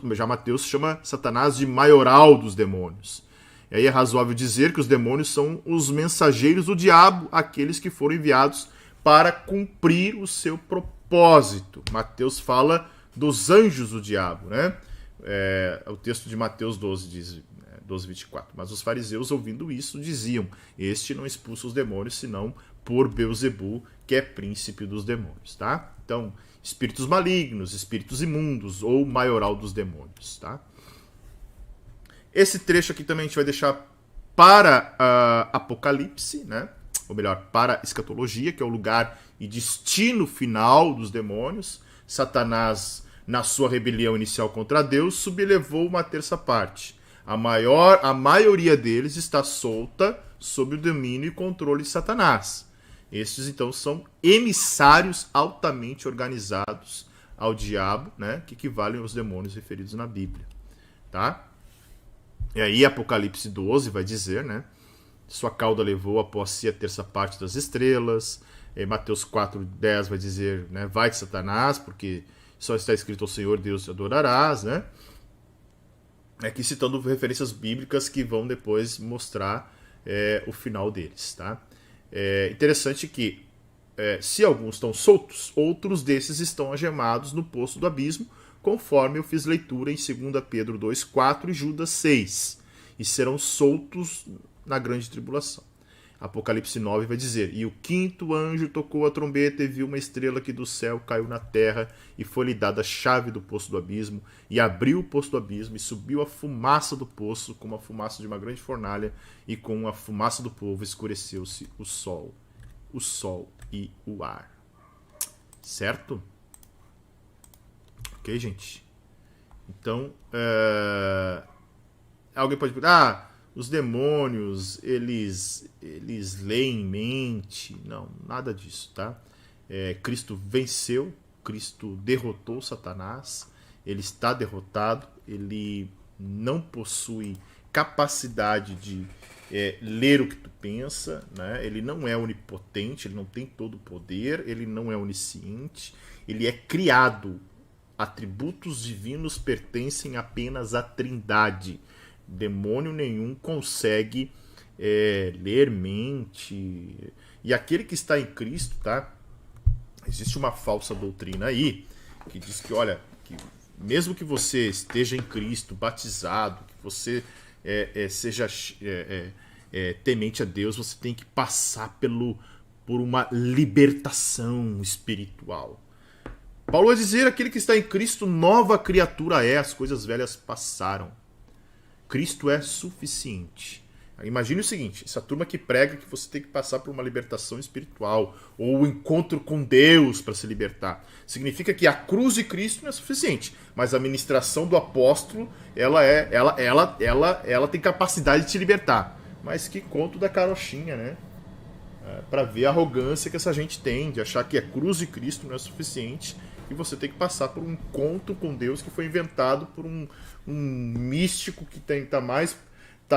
chama Satanás de maioral dos demônios. E aí é razoável dizer que os demônios são os mensageiros do diabo, aqueles que foram enviados para cumprir o seu propósito. Mateus fala dos anjos do diabo, né? O texto de Mateus 12 diz, 12, 24. Mas os fariseus, ouvindo isso, diziam: este não expulsa os demônios, senão por Beelzebu, que é príncipe dos demônios, tá? Então, espíritos malignos, espíritos imundos ou maioral dos demônios, tá? Esse trecho aqui também a gente vai deixar para Apocalipse, né? Ou melhor, para escatologia, que é o lugar e destino final dos demônios. Satanás, na sua rebelião inicial contra Deus, sublevou uma terça parte. A maioria deles está solta sob o domínio e controle de Satanás. Estes, então, são emissários altamente organizados ao diabo, né? Que equivalem aos demônios referidos na Bíblia, tá? E aí Apocalipse 12 vai dizer, né? Sua cauda levou após si a terça parte das estrelas. Mateus 4:10 vai dizer, né? Vai de Satanás, porque só está escrito ao Senhor Deus te adorarás, né? Aqui citando referências bíblicas que vão depois mostrar o final deles, tá? É interessante que se alguns estão soltos, outros desses estão algemados no poço do abismo, conforme eu fiz leitura em 2 Pedro 2:4 e Judas 6, e serão soltos na grande tribulação. Apocalipse 9 vai dizer: e o quinto anjo tocou a trombeta e viu uma estrela que do céu caiu na terra, e foi-lhe dada a chave do poço do abismo, e abriu o poço do abismo, e subiu a fumaça do poço, como a fumaça de uma grande fornalha, e com a fumaça do povo escureceu-se o sol e o ar. Certo? Ok, gente? Então, alguém pode perguntar: os demônios, eles leem mente? Não, nada disso, tá? Cristo venceu, Cristo derrotou Satanás, ele está derrotado, ele não possui capacidade de ler o que tu pensa, né? Ele não é onipotente, ele não tem todo o poder, ele não é onisciente, ele é criado. Atributos divinos pertencem apenas à Trindade. Demônio nenhum consegue ler mente. E aquele que está em Cristo, tá? Existe uma falsa doutrina aí que diz que, olha, que mesmo que você esteja em Cristo, batizado, que você seja temente a Deus, você tem que passar por uma libertação espiritual. Paulo vai dizer: aquele que está em Cristo, nova criatura é, as coisas velhas passaram. Cristo é suficiente. Imagine o seguinte: essa turma que prega que você tem que passar por uma libertação espiritual ou o encontro com Deus para se libertar. Significa que a cruz de Cristo não é suficiente, mas a ministração do apóstolo ela tem capacidade de te libertar. Mas que conto da carochinha, né? Para ver a arrogância que essa gente tem de achar que a cruz de Cristo não é suficiente e você tem que passar por um encontro com Deus que foi inventado por um místico que tá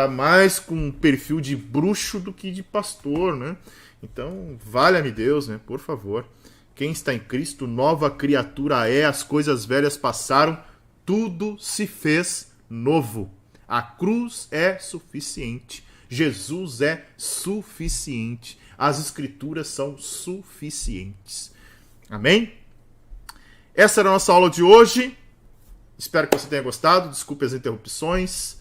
mais com um perfil de bruxo do que de pastor, né? Então, valha-me Deus, né? Por favor. Quem está em Cristo, nova criatura é, as coisas velhas passaram, tudo se fez novo. A cruz é suficiente. Jesus é suficiente. As escrituras são suficientes. Amém? Essa era a nossa aula de hoje. Espero que você tenha gostado. Desculpe as interrupções.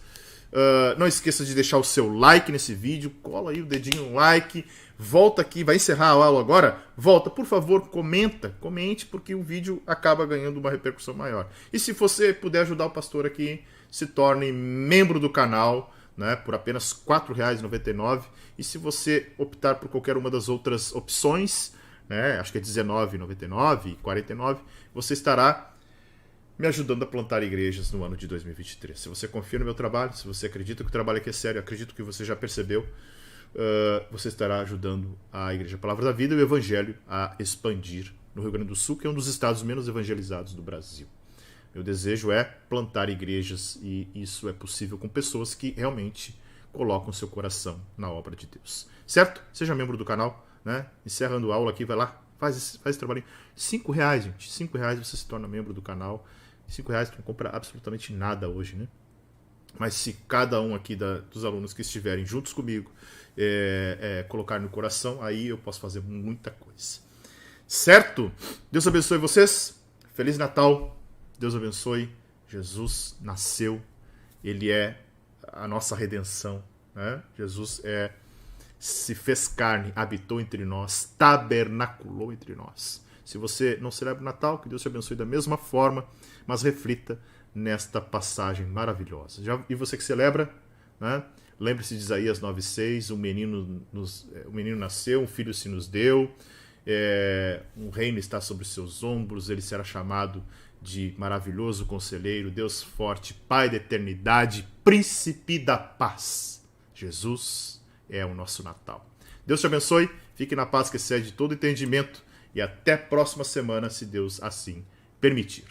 Não esqueça de deixar o seu like nesse vídeo, cola aí o dedinho no like, volta aqui, vai encerrar a aula agora? Volta, por favor, comente, porque o vídeo acaba ganhando uma repercussão maior. E se você puder ajudar o pastor aqui, se torne membro do canal, né, por apenas R$ 4,99. E se você optar por qualquer uma das outras opções, né, acho que é R$19,99 e R$49, você estará me ajudando a plantar igrejas no ano de 2023. Se você confia no meu trabalho, se você acredita que o trabalho aqui é sério, acredito que você já percebeu, você estará ajudando a Igreja Palavra da Vida e o Evangelho a expandir no Rio Grande do Sul, que é um dos estados menos evangelizados do Brasil. Meu desejo é plantar igrejas e isso é possível com pessoas que realmente colocam seu coração na obra de Deus. Certo? Seja membro do canal, né? Encerrando a aula aqui, vai lá, faz esse trabalhinho. R$5, gente. R$5 você se torna membro do canal. R$5 não compra absolutamente nada hoje, né? Mas se cada um aqui dos alunos que estiverem juntos comigo colocar no coração, aí eu posso fazer muita coisa. Certo? Deus abençoe vocês. Feliz Natal. Deus abençoe. Jesus nasceu. Ele é a nossa redenção, né? Jesus se fez carne, habitou entre nós, tabernaculou entre nós. Se você não celebra o Natal, que Deus te abençoe da mesma forma, mas reflita nesta passagem maravilhosa. E você que celebra, né? Lembre-se de Isaías 9,6, um menino nasceu, um filho se nos deu, um reino está sobre seus ombros, ele será chamado de maravilhoso conselheiro, Deus forte, Pai da eternidade, príncipe da paz. Jesus é o nosso Natal. Deus te abençoe, fique na paz que excede todo entendimento e até a próxima semana, se Deus assim permitir.